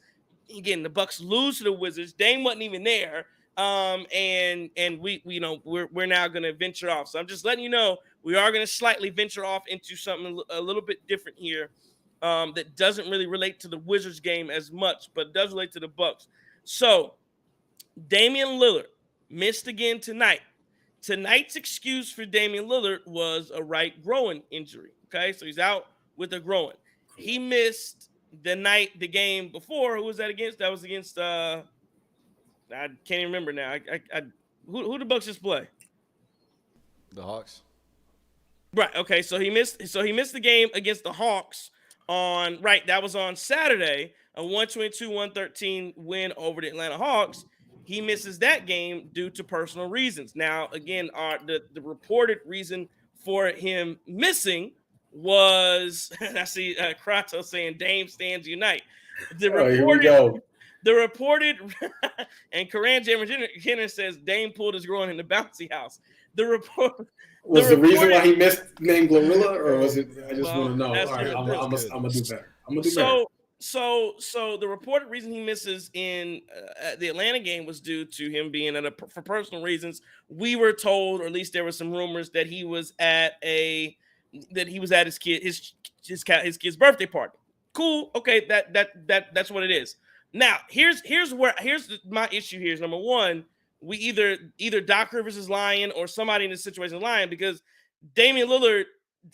Speaker 1: again the Bucks lose to the Wizards. Dame wasn't even there, and we're now gonna venture off. So I'm just letting you know we are gonna slightly venture off into something a little bit different here. That doesn't really relate to the Wizards game as much, but does relate to the Bucks. So, Damian Lillard missed again tonight. Tonight's excuse for Damian Lillard was a right groin injury. Okay, so he's out with a groin. He missed the game before. Who was that against? That was against I can't even remember now. Who the Bucks just play?
Speaker 3: The Hawks.
Speaker 1: Right. Okay. So he missed the game against the Hawks that was on Saturday, a 122-113 win over the Atlanta Hawks. He misses that game due to personal reasons. Now, again, the reported reason for him missing was, and I see Kratos saying Dame stands unite. The
Speaker 2: Oh, here we
Speaker 1: reported,
Speaker 2: go.
Speaker 1: the reported, and Karan Jenner says Dame pulled his groin in the bouncy house. The report
Speaker 2: Was the reason why
Speaker 1: reported-
Speaker 2: he missed named Glorilla, or was it? I just
Speaker 1: Well,
Speaker 2: want to know.
Speaker 1: that's
Speaker 2: All right,
Speaker 1: good.
Speaker 2: I'm
Speaker 1: That's
Speaker 2: gonna do better. I'm gonna do better.
Speaker 1: So the reported reason he misses in the Atlanta game was due to him being for personal reasons. We were told, or at least there were some rumors that he was at his kid's birthday party. Cool, okay, that's what it is. Now here's my issue. Here is number one: we either Doc Rivers is lying or somebody in this situation is lying, because Damian Lillard,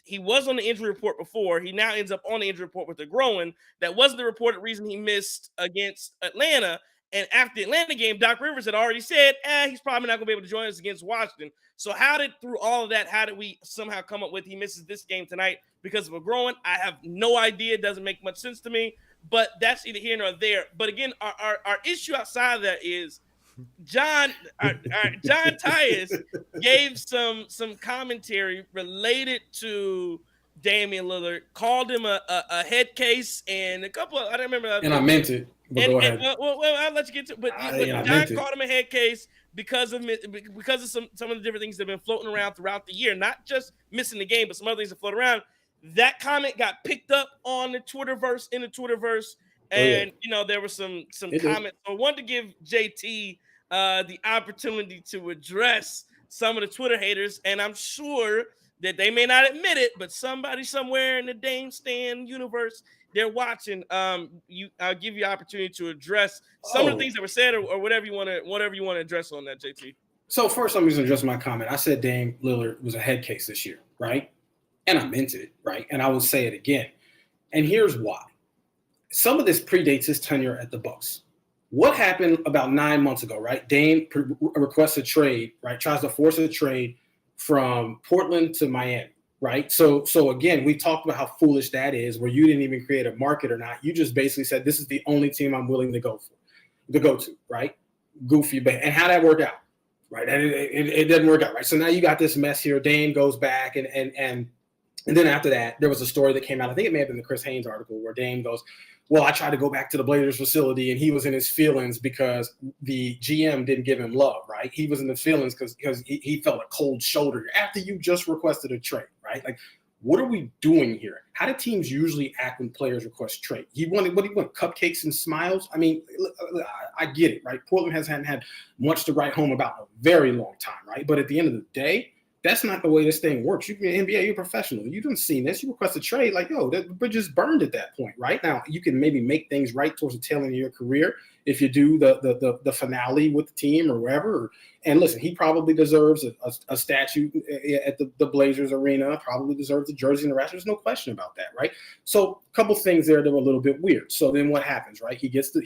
Speaker 1: he was on the injury report before. He now ends up on the injury report with a groin. That wasn't the reported reason he missed against Atlanta. And after the Atlanta game, Doc Rivers had already said, he's probably not going to be able to join us against Washington. So through all of that, how did we somehow come up with he misses this game tonight because of a groin? I have no idea. It doesn't make much sense to me. But that's either here nor there. But again, our issue outside of that is John Tyus gave some commentary related to Damian Lillard, called him a head case, and a couple. I don't remember.
Speaker 2: And I meant it. But go ahead.
Speaker 1: Well, I'll let you get to it. But John called him a head case because of some of the different things that have been floating around throughout the year, not just missing the game, but some other things that float around. That comment got picked up on the Twitterverse, and there were some comments. So I wanted to give JT the opportunity to address some of the Twitter haters, and I'm sure that they may not admit it, but somebody somewhere in the Dame Stan universe, they're watching. I'll give you opportunity to address some of the things that were said, or whatever you want to address on that, JT.
Speaker 2: So first, I'm just going to address my comment. I said Dame Lillard was a head case this year, right? And I meant it, right? And I will say it again. And here's why. Some of this predates his tenure at the Bucks. What happened about 9 months ago, right? Dame requests a trade, right? Tries to force a trade from Portland to Miami, right? So again, we talked about how foolish that is, where you didn't even create a market or not. You just basically said, this is the only team I'm willing to go to, right? Goofy, and how that worked out, right? And it didn't work out, right? So now you got this mess here. Dame goes back, and then after that, there was a story that came out. I think it may have been the Chris Haynes article, where Dame goes, well, I tried to go back to the Blazers facility, and he was in his feelings because the GM didn't give him love, right? He was in the feelings because he felt a cold shoulder after you just requested a trade, right? Like, what are we doing here? How do teams usually act when players request trade? What do you want, cupcakes and smiles? I mean, I get it, right? Portland hasn't had much to write home about in a very long time, right? But at the end of the day, that's not the way this thing works. You can be an NBA, you're a professional. You didn't see this. You request a trade, like, the bridge is burned at that point, right? Now, you can maybe make things right towards the tail end of your career if you do the finale with the team or wherever. And listen, he probably deserves a statue at the Blazers arena, probably deserves a jersey and the rest. There's no question about that, right? So a couple things there that were a little bit weird. So then what happens, right? He gets to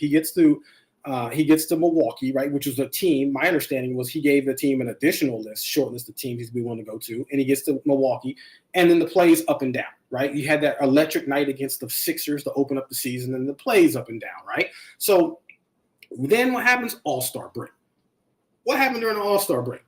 Speaker 2: Milwaukee, right, which was a team. My understanding was he gave the team an additional short list of teams he'd be willing to go to, and he gets to Milwaukee, and then the plays up and down, right? You had that electric night against the Sixers to open up the season, and the plays up and down, right? So then what happens? All-Star break. What happened during the All-Star break?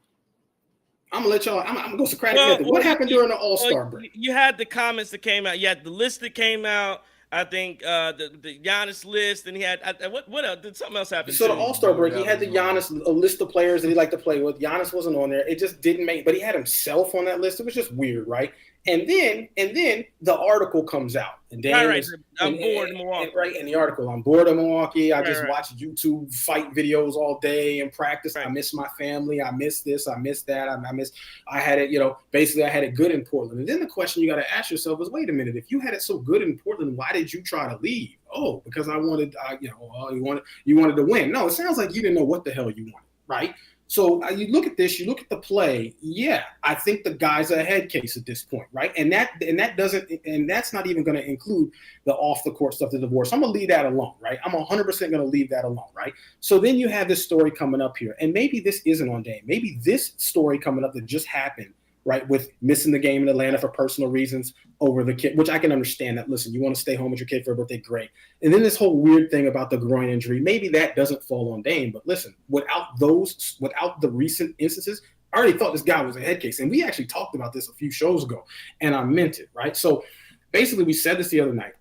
Speaker 2: I'm gonna let y'all. I'm gonna go Socratic method. What happened during the All-Star break?
Speaker 1: You had the comments that came out. You had the list that came out. I think the Giannis list, and he had what else? Did something else happen?
Speaker 2: So the All-Star break, he had the Giannis a list of players that he liked to play with. Giannis wasn't on there. It just didn't make. But he had himself on that list. It was just weird, right? And then the article comes out, and Dan
Speaker 1: I'm bored of Milwaukee.
Speaker 2: Right, in the article, I'm bored of Milwaukee. I just watch YouTube fight videos all day and practice. I miss my family. I miss this. I miss that. I had it. Basically, I had it good in Portland. And then the question you got to ask yourself is, wait a minute, if you had it so good in Portland, why did you try to leave? Oh, because I wanted, you wanted to win. No, it sounds like you didn't know what the hell you wanted, right? So you look at this, you look at the play. Yeah, I think the guy's a head case at this point, right? And that's not even going to include the off the court stuff, the divorce. I'm going to leave that alone, right? I'm 100% going to leave that alone, right? So then you have this story coming up here, and maybe this isn't on Dame. Maybe this story coming up that just happened, right, with missing the game in Atlanta for personal reasons over the kid, which I can understand that. Listen, you want to stay home with your kid for a birthday, great. And then this whole weird thing about the groin injury, maybe that doesn't fall on Dame. But listen, without the recent instances, I already thought this guy was a head case. And we actually talked about this a few shows ago, and I meant it, right? So basically, we said this the other night.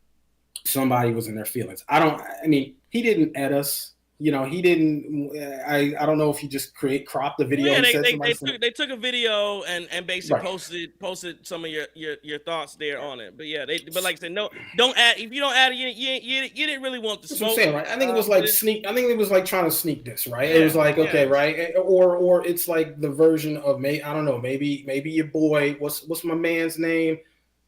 Speaker 2: somebody was in their feelings. I mean, he didn't at us. He didn't. I don't know if he just cropped the video
Speaker 1: Well, yeah,
Speaker 2: and
Speaker 1: they
Speaker 2: said
Speaker 1: they,
Speaker 2: somebody.
Speaker 1: they took a video and basically
Speaker 2: Right.
Speaker 1: posted some of your thoughts there on it. But yeah, but like I said, no, don't add. If you don't add it, you didn't really want the
Speaker 2: That's what I'm
Speaker 1: smoke.
Speaker 2: saying, right? I think it was like sneak. I think it was like trying to sneak this, right? It was like, okay,
Speaker 1: yeah.
Speaker 2: right, or it's like the version of I don't know, maybe your boy. What's my man's name?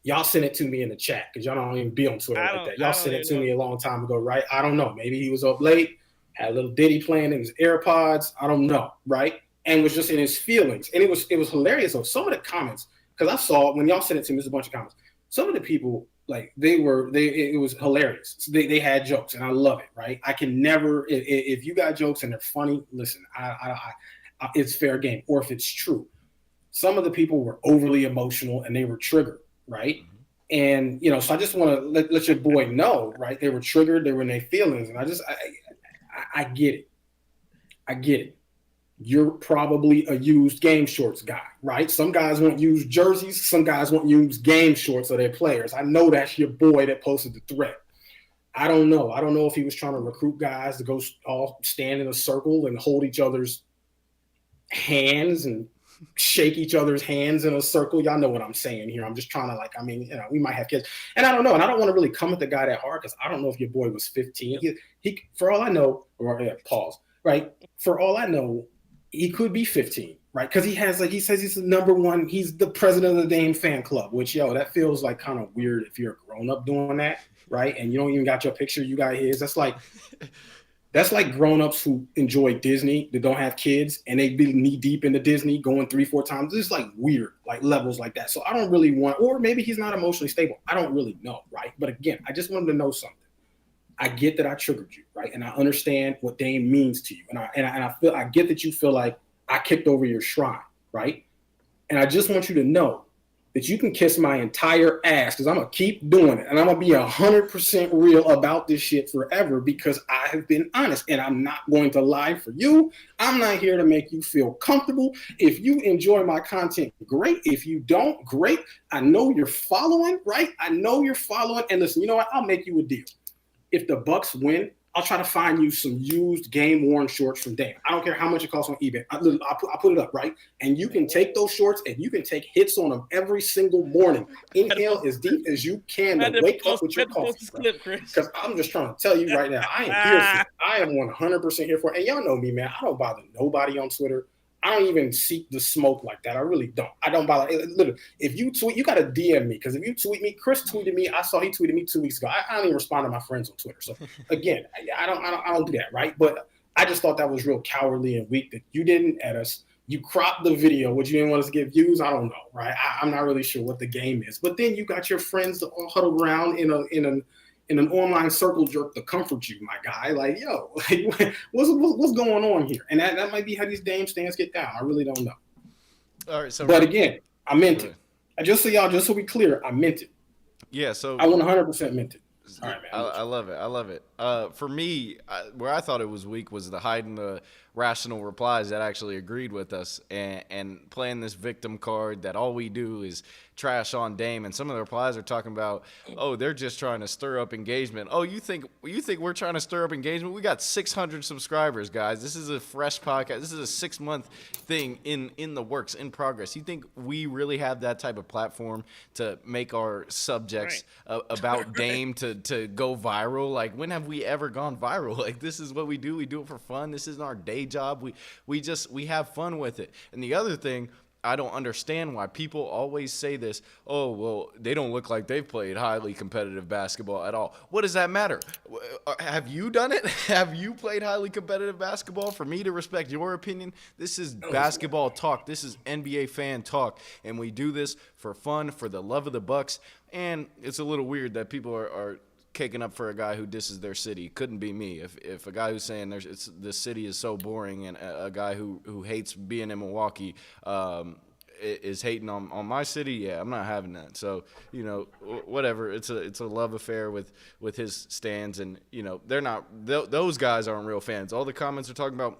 Speaker 2: Y'all sent it to me in the chat because y'all don't even be on Twitter like that. Y'all
Speaker 1: I don't
Speaker 2: sent it
Speaker 1: even
Speaker 2: to
Speaker 1: know.
Speaker 2: me a long time ago, right? I don't know. Maybe he was up late, had a little ditty playing in his AirPods. I don't know, right? And was just in his feelings. And it was hilarious. So some of the comments, because I saw when y'all sent it to me, there's a bunch of comments. Some of the people, like it was hilarious. So they had jokes, and I love it, right? I can never, if you got jokes and they're funny, listen, it's fair game. Or if it's true, some of the people were overly emotional and they were triggered, right? And so I just want to let your boy know, right? They were triggered, they were in their feelings, and I get it. I get it. You're probably a used game shorts guy, right? Some guys want used jerseys, some guys want used game shorts of their players. I know that's your boy that posted the thread. I don't know. I don't know if he was trying to recruit guys to go all stand in a circle and hold each other's hands and shake each other's hands in a circle. Y'all know what I'm saying here. I'm just trying to we might have kids. And I don't know. And I don't want to really come at the guy that hard because I don't know if your boy was 15. He for all I know, pause, right? For all I know, he could be 15, right? Because he says he's the number one, he's the president of the Dame fan club, which, that feels like kind of weird if you're a grown-up doing that, right? And you don't even got your picture, you got his. That's like grown-ups who enjoy Disney that don't have kids and they be knee deep into Disney going 3-4 times. It's like weird, like levels like that. So I don't really want, or maybe he's not emotionally stable. I don't really know, right? But again, I just wanted to know something. I get that I triggered you, right? And I understand what Dame means to you. And I get that you feel like I kicked over your shrine, right? And I just want you to know that you can kiss my entire ass because I'm going to keep doing it. And I'm going to be 100% real about this shit forever because I have been honest and I'm not going to lie for you. I'm not here to make you feel comfortable. If you enjoy my content, great. If you don't, great. I know you're following, right? I know you're following. And listen, you know what? I'll make you a deal. If the Bucks win, I'll try to find you some used game-worn shorts from Dame. I don't care how much it costs on eBay. I'll put it up, right? And you can take those shorts and you can take hits on them every single morning. Inhale as deep as you can to wake up with your coffee. Because I'm just trying to tell you right now, I am here for it. I am 100% here for it. And y'all know me, man. I don't bother nobody on Twitter. I don't even seek the smoke like that. I really don't. I don't bother. Literally, if you tweet, you got to DM me because if you tweet me, Chris tweeted me. I saw he tweeted me 2 weeks ago. I don't even respond to my friends on Twitter. So again, I don't do that, right? But I just thought that was real cowardly and weak that you didn't at us. You cropped the video, which you didn't want us to get views. I don't know, right? I'm not really sure what the game is. But then you got your friends to all huddle around in an online circle jerk to comfort you, my guy. Like, yo, what's going on here? And that might be how these Dame stands get down. I really don't know.
Speaker 3: All right. So,
Speaker 2: but again, I meant it. Just so we clear, I meant it.
Speaker 3: Yeah. So
Speaker 2: I 100% meant it. All right, man.
Speaker 3: I love it. I love it. For me, where I thought it was weak was the hiding the rational replies that actually agreed with us and playing this victim card that all we do is trash on Dame. And some of the replies are talking about, oh, they're just trying to stir up engagement. Oh, you think we're trying to stir up engagement? We got 600 subscribers, guys. This is a fresh podcast. This is a 6-month thing in the works, in progress. You think we really have that type of platform to make our subjects about Dame to go viral? Like, when have we ever gone viral? Like, this is what we do. We do it for fun. This isn't our day job. We have fun with it. And the other thing, I don't understand why people always say this, oh, well, they don't look like they've played highly competitive basketball at all. What does that matter? Have you done it? Have you played highly competitive basketball? For me to respect your opinion, this is basketball talk. This is NBA fan talk. And we do this for fun, for the love of the Bucks. And it's a little weird that people are kicking up for a guy who disses their city. Couldn't be me. If a guy who's saying this city is so boring and a guy who hates being in Milwaukee is hating on my city, yeah, I'm not having that. So, whatever. It's a love affair with his stands, and they're not those guys aren't real fans. All the comments are talking about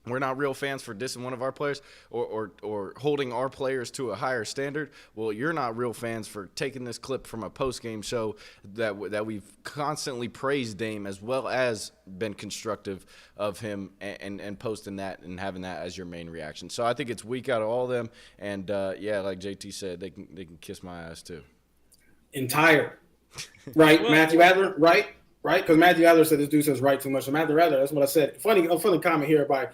Speaker 3: we're not real fans for dissing one of our players or holding our players to a higher standard. Well, you're not real fans for taking this clip from a post-game show that we've constantly praised Dame as well as been constructive of him and posting that and having that as your main reaction. So I think it's weak out of all of them. And, yeah, like JT said, they can kiss my ass too.
Speaker 2: Entire. Right, well, Matthew Adler, right? Right? Because Matthew Adler said this dude says right too much. So Matthew Adler, that's what I said. Funny comment here by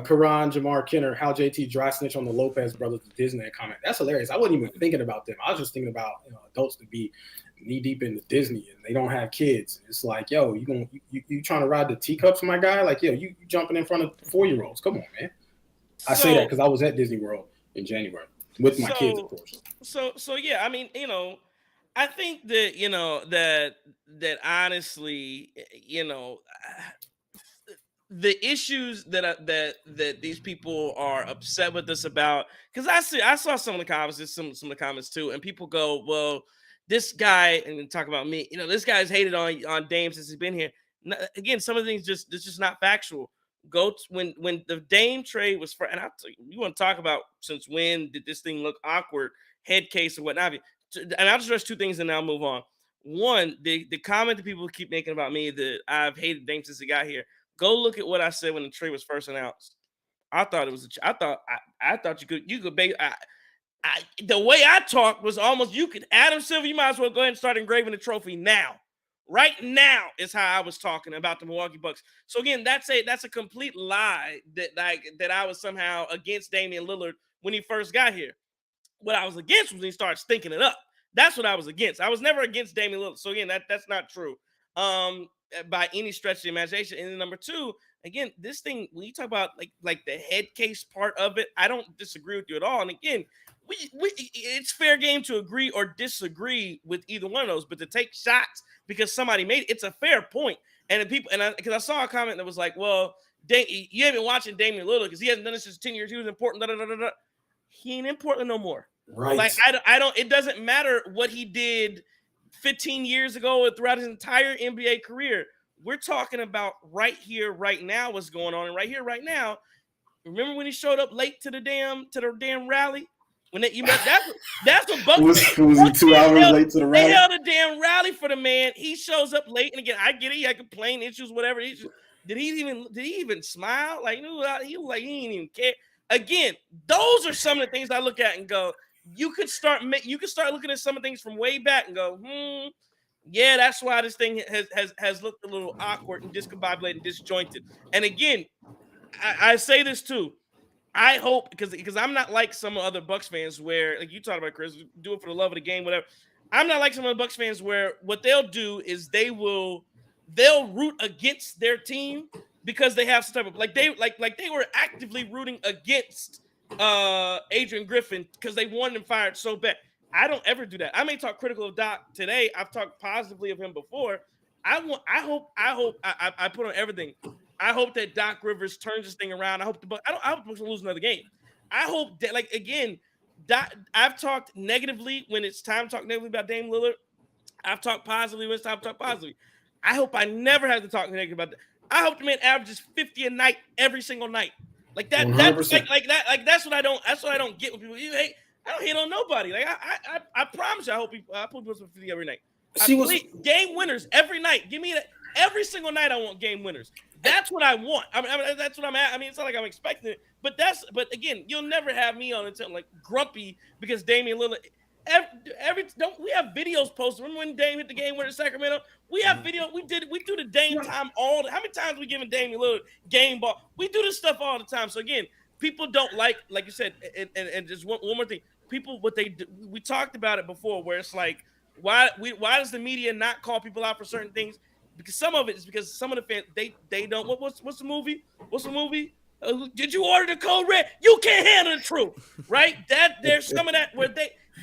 Speaker 2: Karan Jamar Kenner, how JT dry snitch on the Lopez brothers to Disney comment. That's hilarious. I wasn't even thinking about them. I was just thinking about adults to be knee deep into Disney and they don't have kids. It's like, yo, you trying to ride the teacups, my guy? Like, yo, you jumping in front of 4-year-olds. Come on, man. I say that because I was at Disney World in January with my kids, of course.
Speaker 1: So yeah, I mean, I think that that honestly, the issues that these people are upset with us about, because I saw some of the comments, some of the comments too, and people go, well, this guy, and then talk about me, this guy's hated on Dame since he's been here. Again, some of the things it's just not factual. When the Dame trade was for, and you want to talk about since when did this thing look awkward, head case or whatnot. And I'll just address two things and then I'll move on. One, the comment that people keep making about me that I've hated Dame since he got here. Go look at what I said when the trade was first announced. I thought it was. I thought you could. The way I talked was almost you could. Adam Silver, you might as well go ahead and start engraving the trophy now. Right now is how I was talking about the Milwaukee Bucks. So again, that's a complete lie that I was somehow against Damian Lillard when he first got here. What I was against was when he started stinking it up. That's what I was against. I was never against Damian Lillard. So again, that's not true by any stretch of the imagination. And then number two, again, this thing, when you talk about like the head case part of it, I don't disagree with you at all. And again, it's fair game to agree or disagree with either one of those, but to take shots because somebody made it, it's a fair point. And because I saw a comment that was like, well, you haven't been watching Damian Lillard because he hasn't done this since 10 years. He was important. He ain't in Portland no more.
Speaker 2: Right.
Speaker 1: Like I don't. It doesn't matter what he did 15 years ago or throughout his entire NBA career. We're talking about right here, right now, what's going on, and right here, right now. Remember when he showed up late to the damn rally? When that's what Bucks
Speaker 2: was he 2 hours late to the rally?
Speaker 1: They held a damn rally for the man. He shows up late, and again, I get it. He had complaint issues, whatever. Did he even smile? Like he didn't even care. Again, those are some of the things I look at and go, you could start looking at some of the things from way back and go, yeah, that's why this thing has looked a little awkward and discombobulated and disjointed. And again, I say this too. I hope because I'm not like some other Bucks fans where, like you talked about, Chris, do it for the love of the game, whatever. I'm not like some other Bucks fans where what they'll do is they'll root against their team because they have some type of they were actively rooting against Adrian Griffin because they wanted him fired so bad. I don't ever do that. I may talk critical of Doc today. I've talked positively of him before. I put on everything. I hope that Doc Rivers turns this thing around. I hope the Bucks will lose another game. I hope that, I've talked negatively when it's time to talk negatively about Dame Lillard. I've talked positively when it's time to talk positively. I hope I never have to talk negative about that. I hope the man averages 50 a night every single night. Like that. 100%. That's what I don't. That's what I don't get with people. I don't hate on nobody. Like I promise you, I put people 50 every night. Game winners every night. Give me that every single night. I want game winners. That's what I want. I mean, that's what I'm at. I mean, it's not like I'm expecting it, but again, you'll never have me on until like grumpy because Damian Lillard. We have videos posted. Remember when Dame hit the game winner in Sacramento? We have video. We do the Dame time how many times we giving Damian Lillard game ball? We do this stuff all the time. So again, people don't like you said, and just one more thing. People, what they do, we talked about it before, where it's like, why does the media not call people out for certain things? Because some of it is because some of the fans they don't. What's the movie? What's the movie? Did you order the code red? You can't handle the truth, right? That there's some of that where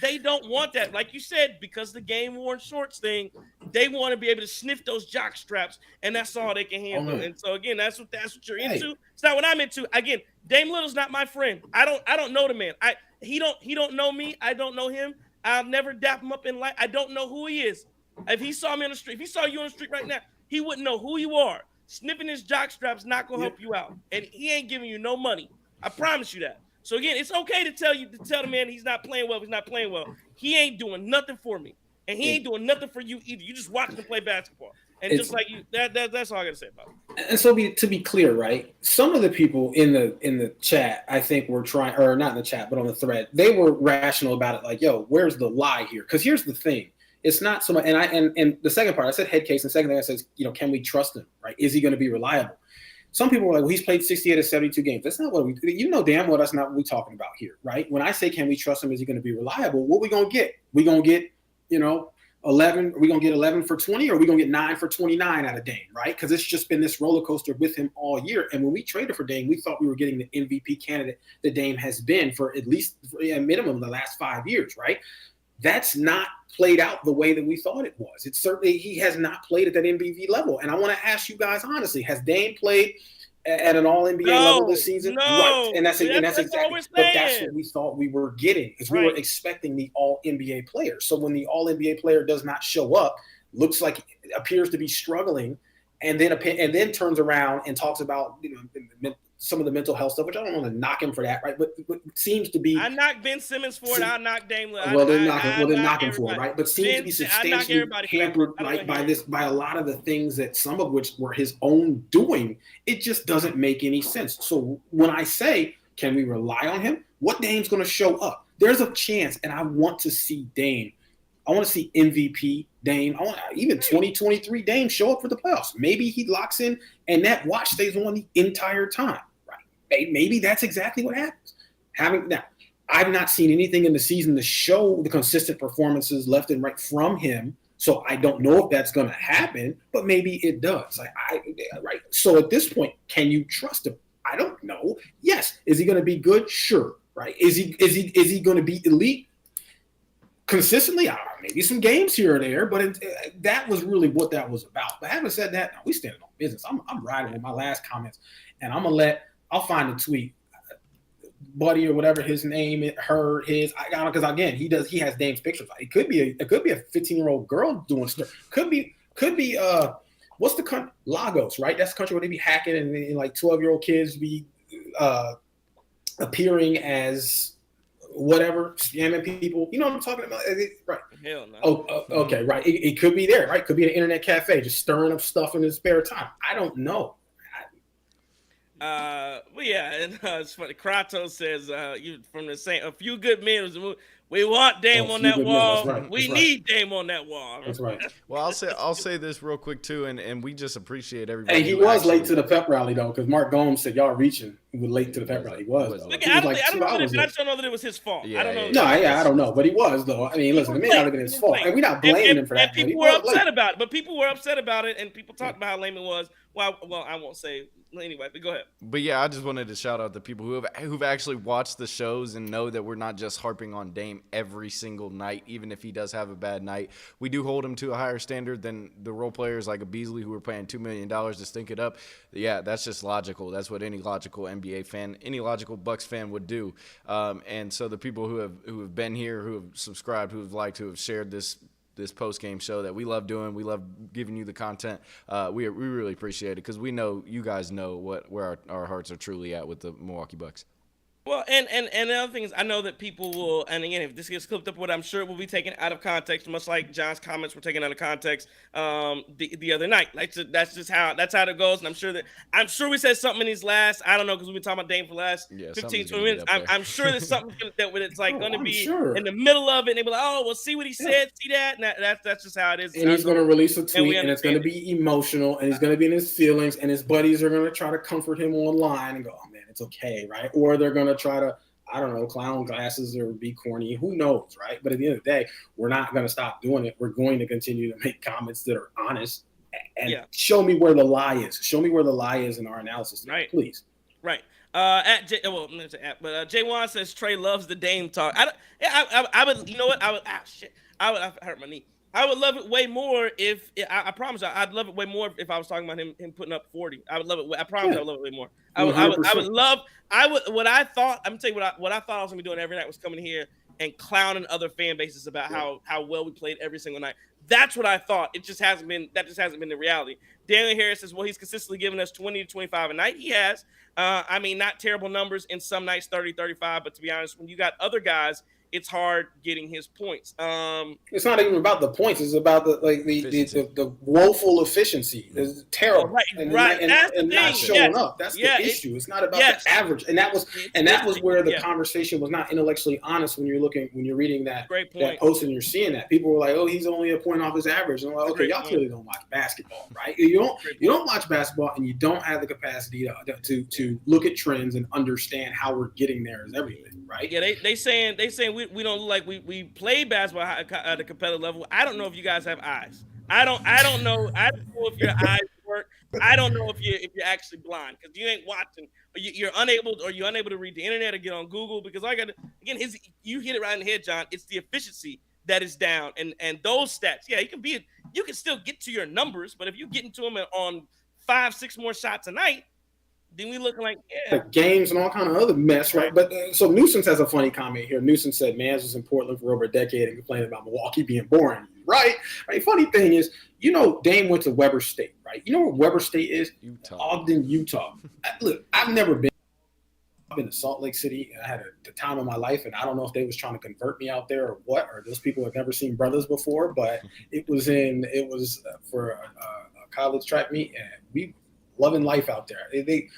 Speaker 1: they don't want that. Like you said, because the game worn shorts thing, they want to be able to sniff those jock straps, and that's all they can handle. And so again, that's what you're into. It's not what I'm into. Again, Dame Lillard's not my friend. I don't know the man. He don't know me. I don't know him. I'll never dap him up in life. I don't know who he is. If he saw me on the street, if he saw you on the street right now, he wouldn't know who you are. Sniffing his jock strap's not gonna help you out, and he ain't giving you no money. I promise you that. So again, it's okay to tell the man he's not playing well. He's not playing well. He ain't doing nothing for me, and he ain't doing nothing for you either. You just watch him play basketball, and just like you, that's all I gotta say about it.
Speaker 2: And so, to be clear, right? Some of the people in the chat, I think, were trying, or not in the chat, but on the thread, they were rational about it. Like, yo, where's the lie here? Because here's the thing. It's not so much, and the second part, I said head case, and the second thing I said, can we trust him, right? Is he going to be reliable? Some people were like, well, he's played 68 of 72 games. That's not what damn well that's not what we're talking about here, right? When I say, can we trust him? Is he going to be reliable? What we going to get? We going to get, 11, are we going to get 11 for 20, or are we going to get 9 for 29 out of Dame, right? Because it's just been this roller coaster with him all year. And when we traded for Dame, we thought we were getting the MVP candidate that Dame has been for at least a minimum the last 5 years, right? That's not played out the way that we thought it was. It's certainly, he has not played at that MVP level. And I want to ask you guys honestly, has Dame played at an all-NBA level this season?
Speaker 1: No.
Speaker 2: Right. And that's exactly, but that's what we thought we were getting, is we were expecting the all-NBA player. So when the all-NBA player does not show up, looks like, appears to be struggling, and then turns around and talks about, some of the mental health stuff, which I don't want to knock him for that, right? But seems to be.
Speaker 1: I knocked Ben Simmons for it. I knocked Dame.
Speaker 2: Well, then knock him for it, right? But seems to be substantially hampered, right, by a lot of the things that some of which were his own doing. It just doesn't make any sense. So when I say, can we rely on him? What Dame's going to show up? There's a chance, and I want to see Dame. I want to see MVP Dame. I want even 2023 Dame show up for the playoffs. Maybe he locks in, and that watch stays on the entire time. Maybe that's exactly what happens. I've not seen anything in the season to show the consistent performances left and right from him, so I don't know if that's going to happen. But maybe it does. Right. So at this point, can you trust him? I don't know. Yes. Is he going to be good? Sure. Right. Is he going to be elite consistently? Maybe some games here or there, but that was really what that was about. But having said that, we standing on business. I'm riding with my last comments, and I'll find the tweet, Buddy or whatever his name, his. I got it because again he has Dame's pictures. It could be a 15-year-old girl doing stuff. Could be what's the country? Lagos, right? That's the country where they be hacking and like 12-year-old kids be appearing as whatever, scamming people. You know what I'm talking about, right?
Speaker 1: Hell no.
Speaker 2: Oh, okay, right. It could be there, right? Could be an internet cafe just stirring up stuff in his spare time. I don't know.
Speaker 1: Well, yeah, and it's funny. Kratos says, "You from the same a few good men. We want Dame on that wall.
Speaker 2: Right.
Speaker 1: We need Dame on that wall."
Speaker 2: That's right.
Speaker 3: Well, I'll say this real quick too, and we just appreciate everybody.
Speaker 2: And he was late to the pep rally though, because Mark Gomes said y'all reaching. He was late to the pep rally. He was.
Speaker 1: Look, I don't know that it was his fault.
Speaker 3: Yeah,
Speaker 1: I don't know.
Speaker 2: No, I don't know, but he was though. I mean, listen, it may not have been his fault, and we're not blaming him for that.
Speaker 1: And people were upset about it, but people were upset about it, and people talked about how lame it was. Well, I won't say. Anyway, but go ahead.
Speaker 3: But yeah, I just wanted to shout out the people who've actually watched the shows and know that we're not just harping on Dame every single night, even if he does have a bad night. We do hold him to a higher standard than the role players like a Beasley who are paying $2 million to stink it up. Yeah, that's just logical. That's what any logical NBA fan, any logical Bucks fan would do. And so the people who have been here, who have subscribed, who have liked, who have shared this post-game show that we love doing. We love giving you the content. We really appreciate it because we know you guys know where our hearts are truly at with the Milwaukee Bucks.
Speaker 1: Well, and the other thing is, I know that people will, and again, if this gets clipped up, what I'm sure it will be taken out of context, much like John's comments were taken out of context the other night. Like that's how it goes, and I'm sure we said something in these last, I don't know, because we've been talking about Dame for the last 15, 20 minutes. I'm sure there's something that it's like going to be in the middle of it, and they'll be like, oh, well, see what he said, see that, and that's just how it is.
Speaker 2: And he's going to release a tweet, and it's going to be emotional, and he's going to be in his feelings, and his buddies are going to try to comfort him online and go, oh man, it's okay, right? Or they're going to try to, I don't know, clown glasses or be corny. Who knows, right? But at the end of the day, we're not going to stop doing it. We're going to continue to make comments that are honest and show me where the lie is. Show me where the lie is in our analysis, right? Please.
Speaker 1: Right. Jay Wan says Trey loves the Dame talk. I would, you know what? I hurt my knee. I would love it way more if I promise I'd love it way more if I was talking about him putting up 40. I would love it. I promise I would love it way more. I would love. What I thought. I'm gonna tell you what I thought I was gonna be doing every night was coming here and clowning other fan bases about how well we played every single night. That's what I thought. That just hasn't been the reality. Daniel Harris says, well, he's consistently giving us 20 to 25 a night. He has. I mean, not terrible numbers in some nights, 30, 35. But to be honest, when you got other guys, it's hard getting his points.
Speaker 2: It's not even about the points. It's about the woeful efficiency. It's terrible.
Speaker 1: Right.
Speaker 2: And not showing up. That's the issue. It's not about the average. And that was where the conversation was not intellectually honest when you're reading that post and you're seeing that. People were like, oh, he's only a point off his average. And I'm like, okay, y'all clearly don't watch basketball, right? You don't watch basketball, and you don't have the capacity to look at trends and understand how we're getting there as everything, right?
Speaker 1: Yeah, they saying we don't look like we play basketball at a competitive level. I don't know if you guys have eyes. I don't know. I don't know if your eyes work. I don't know if you're actually blind because you ain't watching, or you're unable to read the internet or get on Google. Because you hit it right in the head, John. It's the efficiency that is down, and those stats. Yeah, you can still get to your numbers, but if you get into them on 5-6 more shots a night, then we looking like
Speaker 2: games and all kind of other mess, right? But so Nuisance has a funny comment here. Nuisance said, "Mans was in Portland for over a decade and complained about Milwaukee being boring." Right? Funny thing is, Dame went to Weber State, right? You know where Weber State is?
Speaker 3: Utah.
Speaker 2: Ogden, Utah. Look, I've never been. I've been to Salt Lake City, and I had the time of my life, and I don't know if they was trying to convert me out there or what, or those people have never seen brothers before, but it was for a college track meet, and we loving life out there. They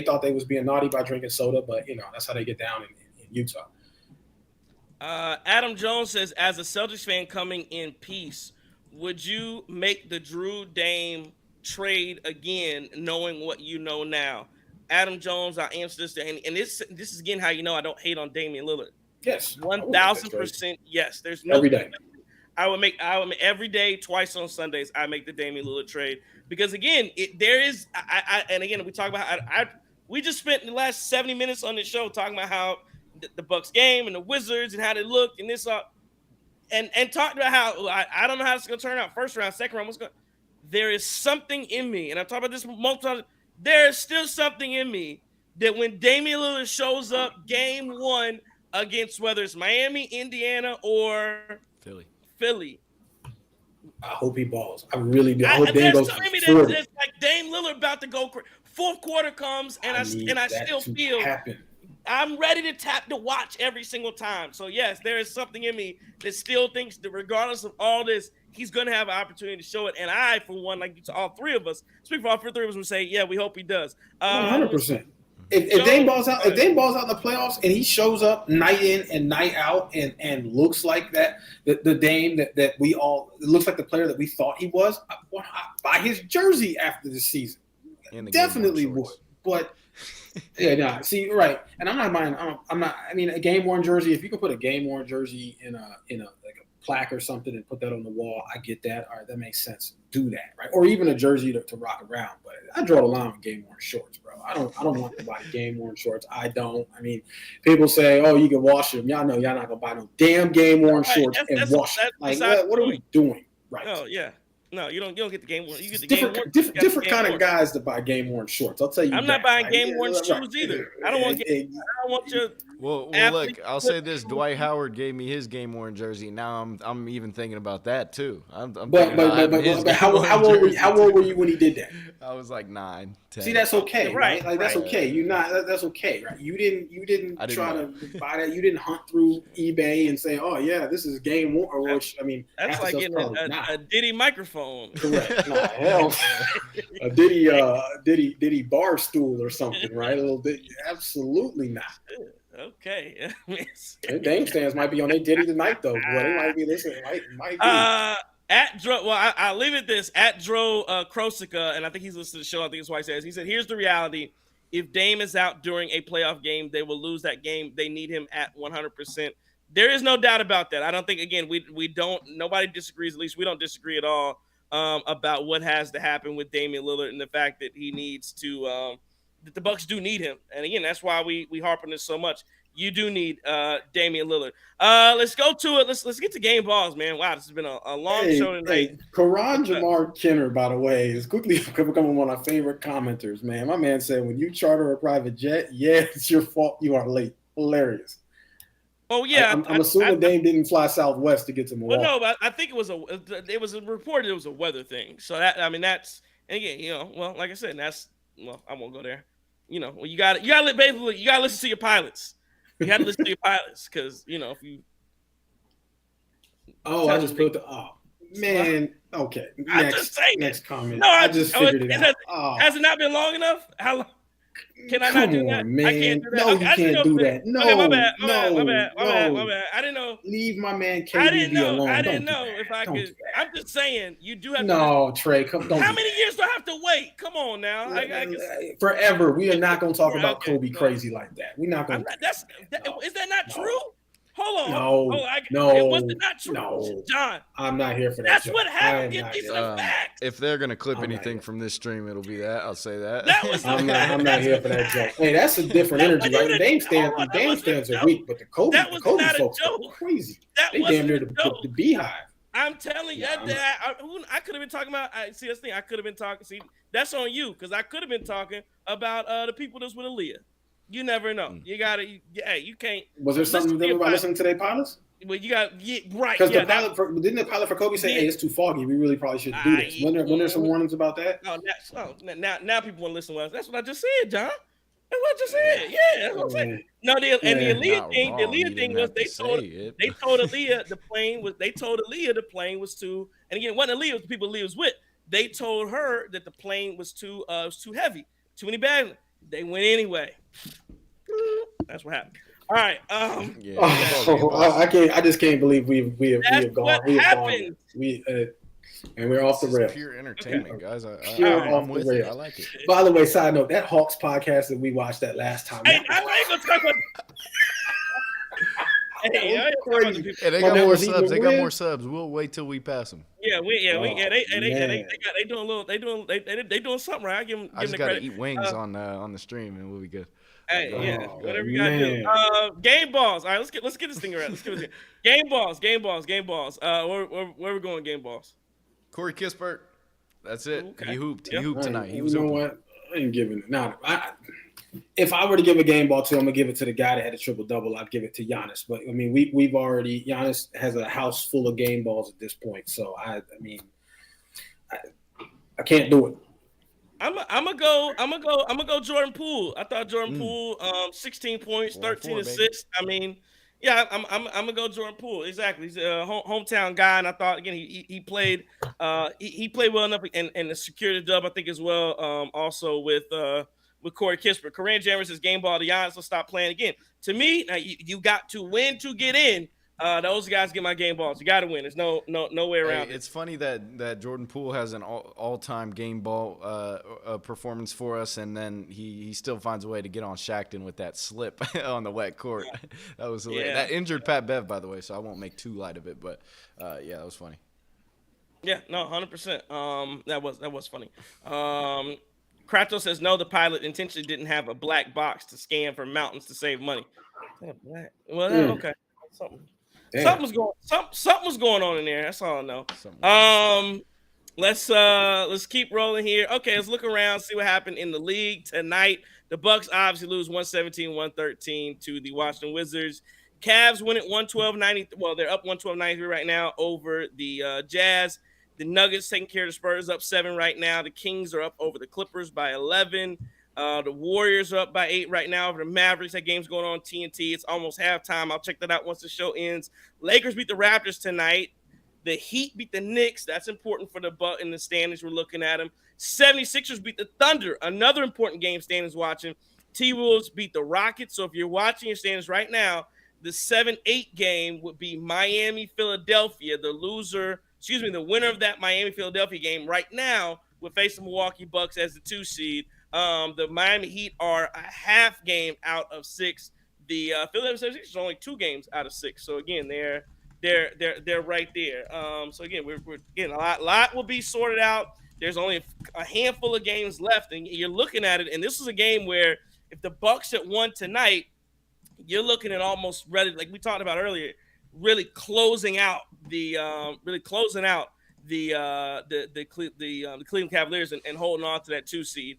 Speaker 2: thought they was being naughty by drinking soda, but that's how they get down in Utah.
Speaker 1: Adam Jones says, as a Celtics fan coming in peace, would you make the Drew Dame trade again, knowing what you know now? Adam Jones, I'll answer this, and this is again how I don't hate on Damian Lillard.
Speaker 2: Yes,
Speaker 1: 1,000%. Yes, there's no
Speaker 2: every day.
Speaker 1: I would make every day, twice on Sundays. I make the Damian Lillard trade because again, there is. And again, we talk about we just spent the last 70 minutes on this show talking about how the Bucks game and the Wizards and how they looked and this and talked about how I don't know how it's going to turn out. First round, second round, there is something in me, and I've talked about this multiple times. There is still something in me that when Damian Lillard shows up game one against whether it's Miami, Indiana, or Philly.
Speaker 2: I hope he balls. I really do. I hope Dame goes for 40.
Speaker 1: There's like Dame Lillard about to go. Fourth quarter comes, and I still feel I'm ready to watch every single time. So yes, there is something in me that still thinks that regardless of all this, he's going to have an opportunity to show it. And I, for one, like all three of us, speak for all three of us, would say, yeah, we hope he does.
Speaker 2: 100%. If Dame balls out, in the playoffs and he shows up night in and night out and looks like that, the Dame that we all looks like the player that we thought he was, I buy his jersey after the season. Definitely would. But see, right. And I'm not buying. I mean, a game worn jersey. If you could put a game worn jersey in a like a plaque or something and put that on the wall, I get that. All right, that makes sense. Do that, right? Or even a jersey to rock around. But I draw the line with game worn shorts, bro. I don't want to buy game worn shorts. I don't. I mean, people say, oh, you can wash them. Y'all know y'all not gonna buy no damn game worn shorts and wash them. Like, what are we doing? Right.
Speaker 1: Oh yeah. No, you don't get the game worn. You get the
Speaker 2: different kind of guys to buy game worn shorts. I'll tell you.
Speaker 1: I'm not buying game worn shoes either. I don't want your.
Speaker 3: Well, look. I'll say this: Dwight Howard gave me his game worn jersey. Now I'm even thinking about that too.
Speaker 2: But how old were you when he did that?
Speaker 3: I was like 9, 10.
Speaker 2: See, that's okay, right? Like that's okay. That's okay, right? You didn't try to buy that. You didn't hunt through eBay and say, oh yeah, this is game worn. Which I mean,
Speaker 1: that's like getting a Diddy microphone.
Speaker 2: Correct. Nah, hell, a Diddy bar stool or something, right? A little bit. Absolutely not.
Speaker 1: Okay.
Speaker 2: Dame stands might be on their Diddy tonight though. Boy, they might be listening. Might be.
Speaker 1: At Dro, well, I'll leave it at this. At Dro Krosika, and I think he's listening to the show. I think that's why he says. He said, "Here's the reality: if Dame is out during a playoff game, they will lose that game. They need him at 100%. There is no doubt about that. I don't think. Again, we don't. Nobody disagrees. At least we don't disagree at all about what has to happen with Damian Lillard and the fact that he needs to. That the Bucks do need him, and again, that's why we harp on this so much. You do need Damian Lillard. Let's go to it. Let's get to game balls, man. Wow, this has been a long show tonight.
Speaker 2: Karan Jamar Kenner, by the way, is quickly becoming one of our favorite commenters, man. My man said, when you charter a private jet, yeah, it's your fault you are late. Hilarious.
Speaker 1: Oh yeah,
Speaker 2: I'm assuming Dame didn't fly Southwest to get to Milwaukee.
Speaker 1: Well, no, but I think it was reported it was a weather thing. So that's and again, well, like I said, I won't go there. Well, you got basically you got to listen to your pilots. You had to listen to your pilots because if you.
Speaker 2: I just put the man. Okay, next comment.
Speaker 1: No,
Speaker 2: I just figured it out.
Speaker 1: Has it not been long enough? How long? Can I not do that?
Speaker 2: Man.
Speaker 1: I can't do that.
Speaker 2: No, you can't do that. No,
Speaker 1: okay, my bad. I didn't know.
Speaker 2: Leave my man KD alone.
Speaker 1: I didn't know if I could. I'm just saying, you do have to.
Speaker 2: No, Trey, don't.
Speaker 1: How many years do I have to wait? Come on now.
Speaker 2: Forever. We are not going to talk about Kobe crazy like that. We're not going to.
Speaker 1: Is that not true? Hold on.
Speaker 2: No.
Speaker 1: Was it not true?
Speaker 2: No.
Speaker 1: John.
Speaker 2: I'm not here for that.
Speaker 1: That's what happened. These are the facts.
Speaker 3: If they're going to clip anything from this stream, it'll be that. I'll say that.
Speaker 2: I'm not here for that joke. Hey, that's a different energy, right? The Dame stands are weak, but the Kobe folks are crazy. They damn near the beehive.
Speaker 1: I'm telling you, I could have been talking about. See, this thing, I could have been talking. See, that's on you because I could have been talking about the people that's with Aaliyah. You never know. You gotta. You can't.
Speaker 2: Was there something different about listening to their pilots?
Speaker 1: Well, you got right.
Speaker 2: Because didn't the pilot for Kobe say, "Hey, it's too foggy. We really probably shouldn't do this." When there's some warnings about that?
Speaker 1: Now people want to listen to us. That's what I just said, John. That's what I just said. Yeah, that's what I'm saying. No, the Aaliyah thing was they told Aaliyah the plane was too. And again, wasn't Aaliyah, it was the people Aaliyah was with. They told her that the plane was too heavy, too many bags. They went anyway. That's what happened. All right.
Speaker 2: I just can't believe we have gone. We have gone. And we're off the rails.
Speaker 3: Pure entertainment, guys.
Speaker 2: I'm with you.
Speaker 3: I like it.
Speaker 2: By the way, side note, that Hawks podcast that we watched that last time.
Speaker 1: Hey, I ain't gonna talk about.
Speaker 3: Hey, they got more subs. They got more subs. We'll wait till we pass them.
Speaker 1: They doing something right.
Speaker 3: I just gotta eat wings on the stream and we'll be good.
Speaker 1: Hey, whatever you gotta do. Game balls. All right, let's get this thing around. Game balls. Where we going? Game balls.
Speaker 3: Corey Kispert. That's it.
Speaker 1: Okay.
Speaker 3: He hooped. He hooped tonight. He was.
Speaker 2: You know what? I ain't giving it. If I were to give a game ball to, I'm gonna give it to the guy that had a triple double. I'd give it to Giannis. But I mean, Giannis has a house full of game balls at this point. So I can't do it.
Speaker 1: I'm gonna go Jordan Poole. I thought Jordan Poole, 16 points, 13 assists. Baby. I'm gonna go Jordan Poole. Exactly. He's a hometown guy, and I thought again he played he played well enough and secured the dub. I think as well. Also with Corey Kispert, Kareem Jammers' game ball to Giannis will stop playing again. To me, now you got to win to get in. Those guys get my game balls. You got to win. There's no way around it.
Speaker 3: It's funny that Jordan Poole has an all-time game ball performance for us, and then he still finds a way to get on Shackton with that slip on the wet court. That was hilarious. That injured Pat Bev, by the way, so I won't make too light of it. But that was funny.
Speaker 1: Yeah, no, 100%. That was funny. Kratos says no. The pilot intentionally didn't have a black box to scan for mountains to save money. Black? Well, okay. Something was going on in there. That's all I know. Let's keep rolling here. Okay, let's look around, see what happened in the league tonight. The Bucks obviously lose 117-113 to the Washington Wizards. Cavs win at 112-90. Well, they're up 112-93 right now over the Jazz. The Nuggets taking care of the Spurs, up 7 right now. The Kings are up over the Clippers by 11. The Warriors are up by 8 right now over the Mavericks. That game's going on TNT. It's almost halftime. I'll check that out once the show ends. Lakers beat the Raptors tonight. The Heat beat the Knicks. That's important for the Bucks in the standings. We're looking at them. 76ers beat the Thunder. Another important game standings watching. T-Wolves beat the Rockets. So if you're watching your standings right now, the 7-8 game would be Miami-Philadelphia. The winner of that Miami-Philadelphia game right now would face the Milwaukee Bucks as the 2 seed. The Miami Heat are a half game out of 6. The Philadelphia 76ers are only 2 games out of 6. So again, they're right there. So again, we're getting a lot will be sorted out. There's only a handful of games left, and you're looking at it. And this is a game where if the Bucks had won tonight, you're looking at almost ready, like we talked about earlier, really closing out the Cleveland Cavaliers and holding on to that 2 seed.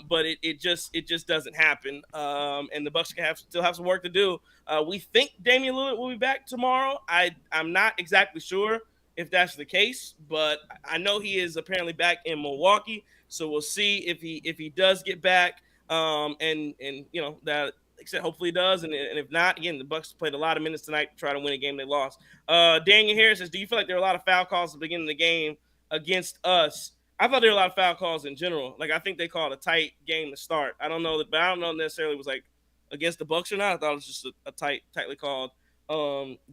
Speaker 1: but it just doesn't happen. And the Bucks still have some work to do. We think Damian Lillard will be back tomorrow. I'm not exactly sure if that's the case, but I know he is apparently back in Milwaukee. So we'll see if he does get back. And that, like I said, hopefully he does. And if not, again, the Bucks played a lot of minutes tonight to try to win a game they lost. Daniel Harris says, do you feel like there are a lot of foul calls at the beginning of the game against us? I thought there were a lot of foul calls in general. Like, I think they called a tight game to start. I don't know, but I don't know necessarily it was like against the Bucks or not. I thought it was just a tightly called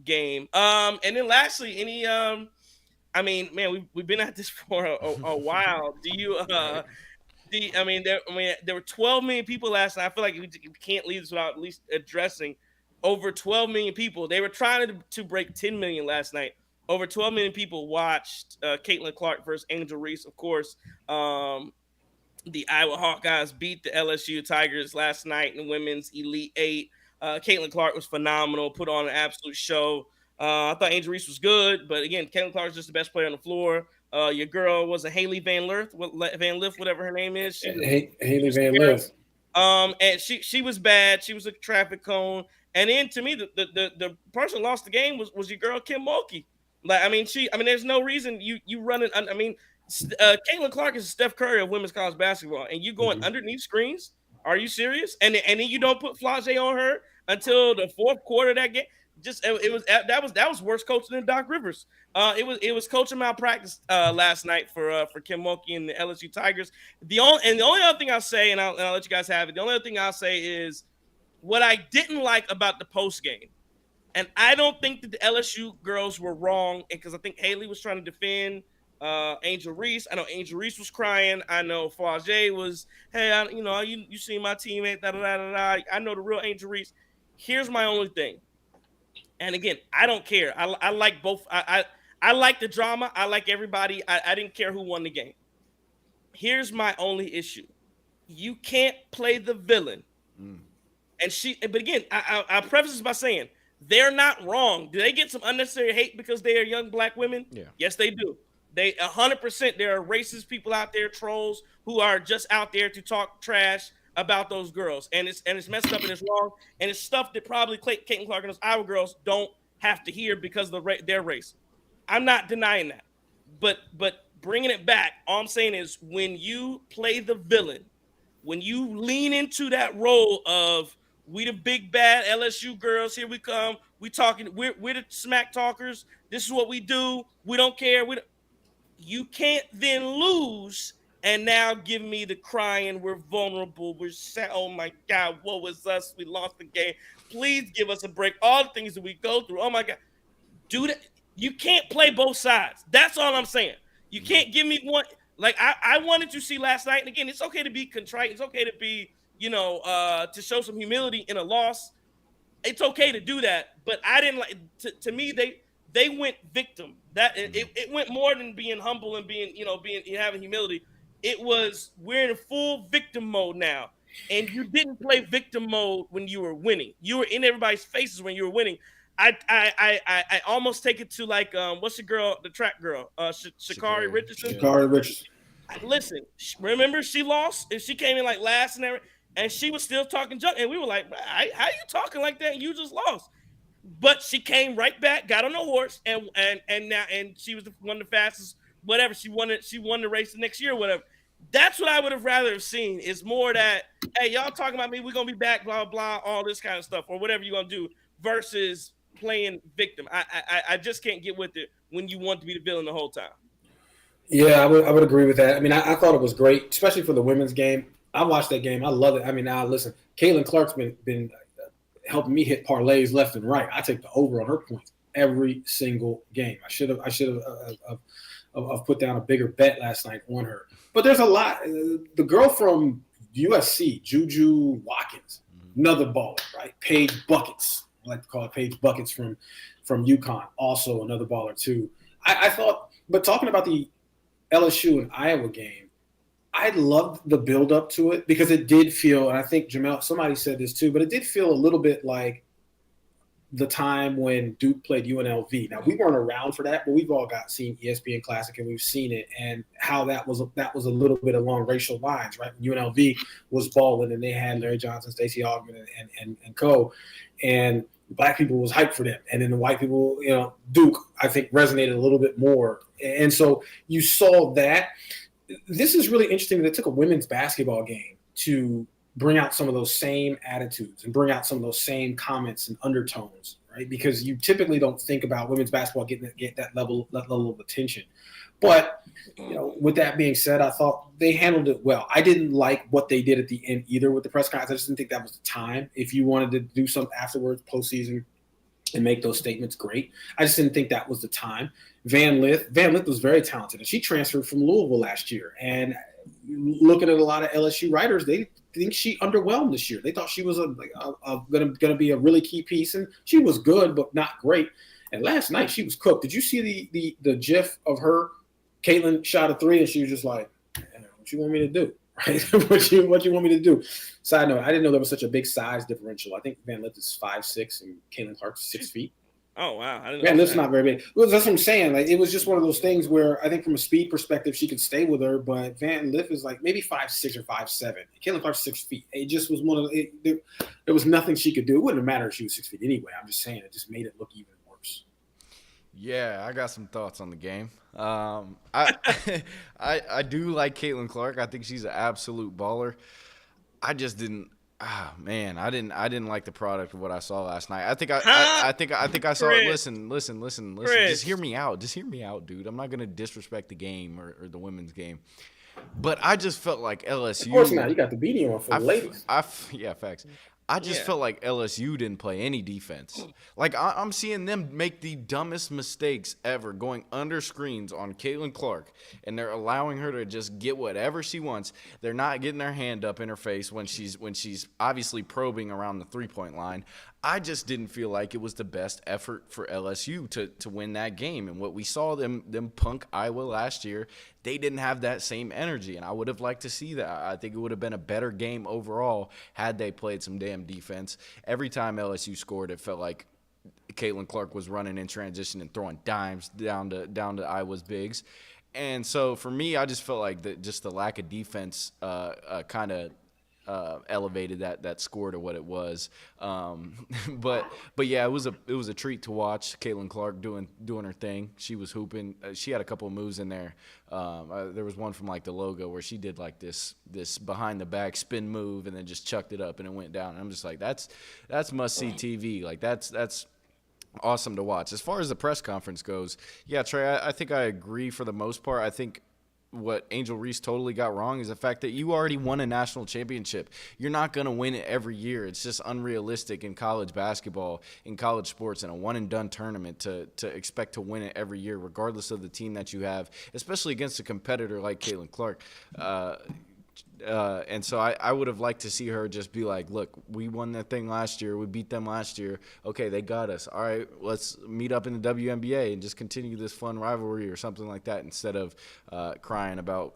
Speaker 1: game. And then lastly, I mean, man, we've been at this for a while. Do you there were 12 million people last night. I feel like we can't leave this without at least addressing over 12 million people. They were trying to break 10 million last night. Over 12 million people watched Caitlin Clark versus Angel Reese. Of course, the Iowa Hawkeyes beat the LSU Tigers last night in women's Elite Eight. Caitlin Clark was phenomenal, put on an absolute show. I thought Angel Reese was good, but again, Caitlin Clark is just the best player on the floor. Your girl was a Haley Van Lith, whatever her name is.
Speaker 2: Haley Van Lith.
Speaker 1: And she was bad. She was a traffic cone. And then to me, the person who lost the game was your girl Kim Mulkey. There's no reason you run it. Caitlin Clark is Steph Curry of women's college basketball, and you going underneath screens. Are you serious? And then you don't put Flage on her until the fourth quarter of that game. That was worse coaching than Doc Rivers. It was coaching malpractice last night for Kim Mulkey and the LSU Tigers. The only other thing I'll say, and I'll let you guys have it. The only other thing I'll say is what I didn't like about the post game. And I don't think that the LSU girls were wrong, because I think Haley was trying to defend Angel Reese. I know Angel Reese was crying. I know Flage was, hey, you see my teammate, da-da-da-da-da. I know the real Angel Reese. Here's my only thing. And again, I don't care. I like both. I like the drama. I like everybody. I didn't care who won the game. Here's my only issue. You can't play the villain. But again, I preface this by saying, they're not wrong. Do they get some unnecessary hate because they are young black women? Yeah. Yes, they do. They 100%. There are racist people out there, trolls, who are just out there to talk trash about those girls, and it's messed up and it's wrong, and it's stuff that probably Caitlin Clark and those Iowa girls don't have to hear because of their race. I'm not denying that, but bringing it back, all I'm saying is when you play the villain, when you lean into that role of we the big bad LSU girls, here we come, we're the smack talkers, this is what we do, we don't care, you can't then lose and now give me the crying, we're vulnerable, we're sad, oh my God, what was us, we lost the game, please give us a break, all the things that we go through, oh my God, do that. You can't play both sides. That's all I'm saying. You can't give me one. Like I wanted to see last night, and again, it's okay to be contrite, it's okay to be, to show some humility in a loss. It's okay to do that, but I didn't like. To me, they went victim. That it went more than being humble and being having humility. It was, we're in full victim mode now, and you didn't play victim mode when you were winning. You were in everybody's faces when you were winning. I almost take it to like what's the girl, the track girl, Sha'Carri Richardson.
Speaker 2: Sha'Carri Richardson.
Speaker 1: Listen, remember she lost and she came in like last and she was still talking junk, and we were like, how you talking like that? And you just lost. But she came right back, got on the horse, and she was one of the fastest. Whatever, she won the race the next year, or whatever. That's what I would have rather have seen. Is more that, hey, y'all talking about me, we're gonna be back, blah blah, all this kind of stuff, or whatever you're gonna do, versus playing victim. I just can't get with it when you want to be the villain the whole time.
Speaker 2: Yeah, I would agree with that. I mean, I thought it was great, especially for the women's game. I watched that game. I love it. I mean, now listen, Caitlin Clark's been helping me hit parlays left and right. I take the over on her points every single game. I should have put down a bigger bet last night on her. But there's a lot. The girl from USC, Juju Watkins, another baller, right? Paige Buckets. I like to call it Paige Buckets from UConn, also another baller too. I thought, but talking about the LSU and Iowa game, I loved the build up to it because it did feel, and I think Jamel, somebody said this too, but it did feel a little bit like the time when Duke played UNLV. Now, we weren't around for that, but we've all seen ESPN Classic, and we've seen it, and how that was a little bit along racial lines, right? When UNLV was balling, and they had Larry Johnson, Stacey Augmon, and co. And black people was hyped for them. And then the white people, Duke, I think, resonated a little bit more. And so you saw that. This is really interesting that it took a women's basketball game to bring out some of those same attitudes and bring out some of those same comments and undertones, right? Because you typically don't think about women's basketball getting that level of attention. But, with that being said, I thought they handled it well. I didn't like what they did at the end either with the press conference. I just didn't think that was the time. If you wanted to do something afterwards, postseason, and make those statements, great. I just didn't think that was the time. Van Lith was very talented, and she transferred from Louisville last year. And looking at a lot of LSU writers, they think she underwhelmed this year. They thought she was going to be a really key piece, and she was good but not great. And last night she was cooked. Did you see the GIF of her? Caitlin shot a three, and she was just like, "What you want me to do? Right? what you want me to do?" Side note: I didn't know there was such a big size differential. I think Van Lith is 5'6" and Caitlin Clark's 6 feet.
Speaker 1: Oh wow! I didn't know
Speaker 2: Van Lith's not very big. Well, that's what I'm saying. Like, it was just one of those things where I think from a speed perspective she could stay with her, but Van Lith is like maybe 5'6" or 5'7". Caitlin Clark's 6 feet. It just was there was nothing she could do. It wouldn't have mattered if she was 6 feet anyway. I'm just saying it just made it look even worse.
Speaker 3: Yeah, I got some thoughts on the game. I do like Caitlin Clark. I think she's an absolute baller. I just didn't. I didn't like the product of what I saw last night. I think I saw it. Listen.
Speaker 1: Chris.
Speaker 3: Just hear me out, dude. I'm not gonna disrespect the game or the women's game, but I just felt like LSU.
Speaker 2: Of course not. You got the beanie on for the ladies.
Speaker 3: Yeah, facts. I just felt like LSU didn't play any defense. Like, I'm seeing them make the dumbest mistakes ever going under screens on Caitlin Clark, and they're allowing her to just get whatever she wants. They're not getting their hand up in her face when she's obviously probing around the three-point line. I just didn't feel like it was the best effort for LSU to win that game. And what we saw them punk Iowa last year, they didn't have that same energy, and I would have liked to see that. I think it would have been a better game overall had they played some damn defense. Every time LSU scored, it felt like Caitlin Clark was running in transition and throwing dimes down to Iowa's bigs. And so for me, I just felt like the lack of defense kind of elevated that score to what it was. But yeah, it was a treat to watch Caitlin Clark doing her thing. She was hooping. She had a couple of moves in there. There was one from like the logo where she did like this behind the back spin move and then just chucked it up and it went down. And I'm just like, that's must see TV. Like that's awesome to watch. As far as the press conference goes, yeah, Trey, I think I agree for the most part. I think what Angel Reese totally got wrong is the fact that you already won a national championship. You're not going to win it every year. It's just unrealistic in college basketball, in college sports, in a one-and-done tournament to expect to win it every year, regardless of the team that you have, especially against a competitor like Caitlin Clark. And so I would have liked to see her just be like, look, we won that thing last year. We beat them last year. Okay, they got us. All right, let's meet up in the WNBA and just continue this fun rivalry or something like that instead of crying about,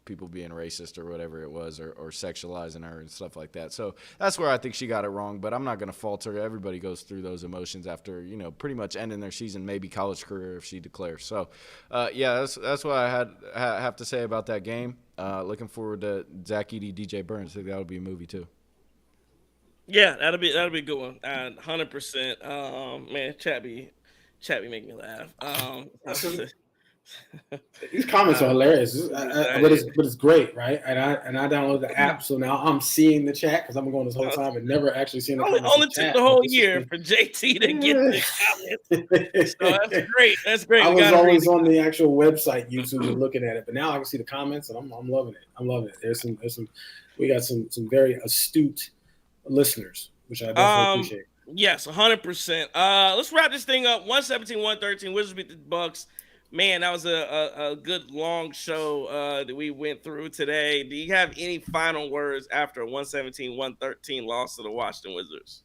Speaker 3: people being racist or whatever it was or sexualizing her and stuff like that. So that's where I think she got it wrong, but I'm not going to fault her. Everybody goes through those emotions after, pretty much ending their season, maybe college career if she declares. So, yeah, that's what I have to say about that game. Looking forward to Zach Edey, DJ Burns. I think that would be a movie too.
Speaker 1: Yeah, that'll be a good one. 100%. Man, chat be making me laugh.
Speaker 2: These comments are hilarious, but it's great, right? And I downloaded the app, so now I'm seeing the chat because I'm going this whole time and never actually seeing the comments.
Speaker 1: Only took the whole year for JT to get the comments. So that's great. That's great.
Speaker 2: I was always on the actual website, YouTube, and looking at it, but now I can see the comments, and I'm loving it. I'm loving it. There's some. We got some very astute listeners, which I definitely appreciate.
Speaker 1: Yes, 100%. Let's wrap this thing up. 117-113. Wizards beat the Bucks. Man, that was a good long show that we went through today. Do you have any final words after a 117-113 loss to the Washington Wizards?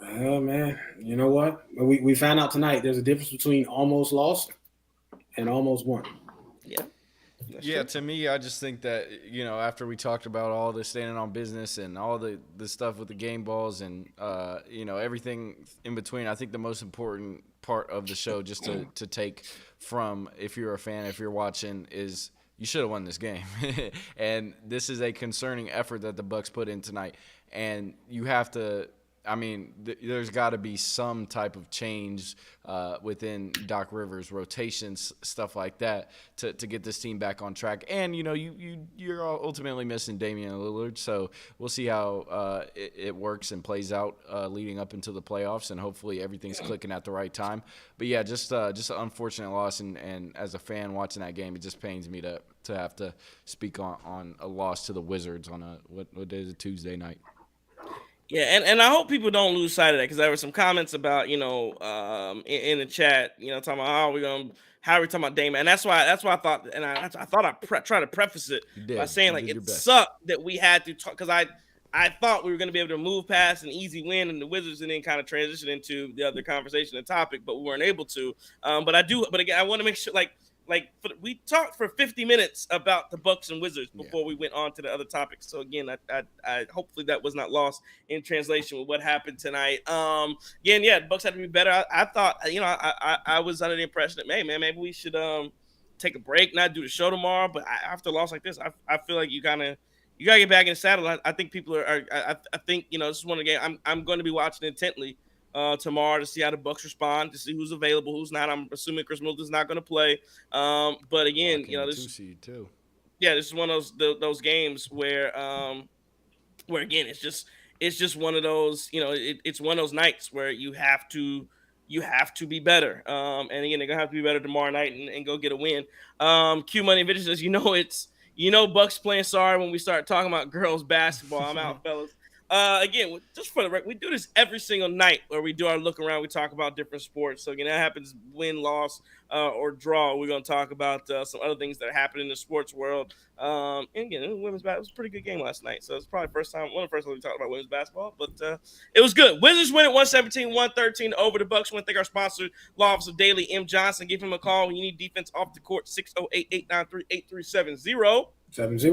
Speaker 2: Oh, man. You know what? We found out tonight there's a difference between almost lost and almost won.
Speaker 1: Yeah.
Speaker 3: Yeah, to me, I just think that, after we talked about all the standing on business and all the stuff with the game balls and, everything in between, I think the most important part of the show just to take from, if you're a fan, if you're watching, is you should have won this game. And this is a concerning effort that the Bucks put in tonight. And you have to – there's got to be some type of change within Doc Rivers' rotations, stuff like that, to get this team back on track. And you're ultimately missing Damian Lillard, so we'll see how it works and plays out leading up into the playoffs, and hopefully everything's clicking at the right time. But yeah, just an unfortunate loss, and as a fan watching that game, it just pains me to have to speak on a loss to the Wizards on what day is it, Tuesday night.
Speaker 1: Yeah, and I hope people don't lose sight of that, because there were some comments about, in the chat, talking about how are we talking about Dame, and that's why I thought, and I thought tried to preface it by saying, like, it sucked that we had to talk, because I thought we were going to be able to move past an easy win in the Wizards and then kind of transition into the other conversation and topic, but we weren't able to. But again, I want to make sure, we talked for 50 minutes about the Bucks and Wizards before we went on to the other topics. So again, I hopefully that was not lost in translation with what happened tonight. Again, the Bucks had to be better. I thought, I was under the impression that, maybe we should take a break, not do the show tomorrow. But after a loss like this, I feel like you gotta get back in the saddle. I think people are. I think this is one of the games I'm going to be watching intently tomorrow to see how the Bucks respond, to see who's available, who's not. I'm assuming Chris Middleton's not going to play. But again, this
Speaker 3: too.
Speaker 1: Yeah, this is one of those games where again, it's just one of those. It's one of those nights where you have to be better. And again, they're gonna have to be better tomorrow night and go get a win. Q Money Vintage says, Bucks playing sorry when we start talking about girls basketball. I'm out, fellas. Again, just for the record, we do this every single night where we do our look around. We talk about different sports. So again, that happens win, loss, or draw. We're going to talk about some other things that are happening in the sports world. And again, women's basketball was a pretty good game last night. So it's probably one of the first times we talked about women's basketball. But it was good. Wizards win at 117-113 over the Bucks. We want to thank our sponsor, Law Office of Daily, M. Johnson. Give him a call when you need defense off the court, 608-893-8370.
Speaker 2: 70.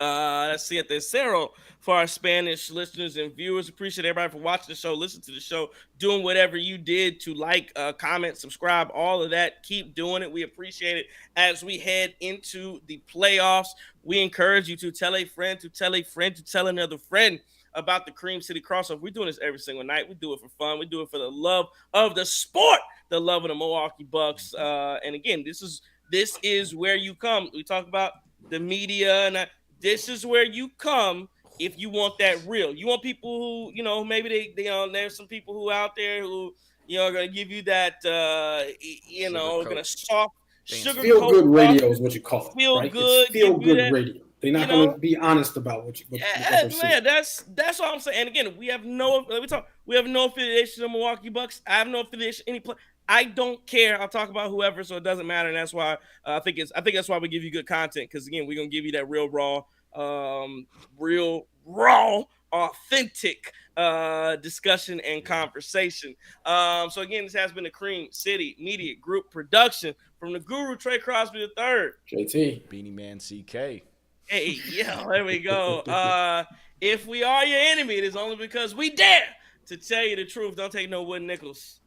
Speaker 1: Let's see at the Cero for our Spanish listeners and viewers. Appreciate everybody for watching the show, listen to the show, doing whatever you did to like, comment, subscribe, all of that. Keep doing it. We appreciate it. As we head into the playoffs, we encourage you to tell a friend, to tell a friend, to tell another friend about the Cream City Crossover. We're doing this every single night. We do it for fun. We do it for the love of the sport, the love of the Milwaukee Bucks. And again, this is where you come. We talk about the media, and this is where you come if you want that real. You want people who, maybe there's some people who out there who, are going to give you that, going to soft sugar.
Speaker 2: Feel good radio is what you call it.
Speaker 1: Feel
Speaker 2: right?
Speaker 1: good.
Speaker 2: Feel good radio. They're not going to be honest about what they're saying.
Speaker 1: That's all I'm saying. And again, we have no affiliation to the Milwaukee Bucks. I have no affiliation any place. I don't care. I'll talk about whoever, so it doesn't matter. And that's why I think that's why we give you good content, because again, we're gonna give you that real raw, authentic discussion and conversation. So again, this has been the Cream City Media Group production from the Guru Trey Crosby III,
Speaker 2: JT,
Speaker 3: Beanie Man CK.
Speaker 1: Hey, yeah, there we go. If we are your enemy, it is only because we dare to tell you the truth. Don't take no wooden nickels.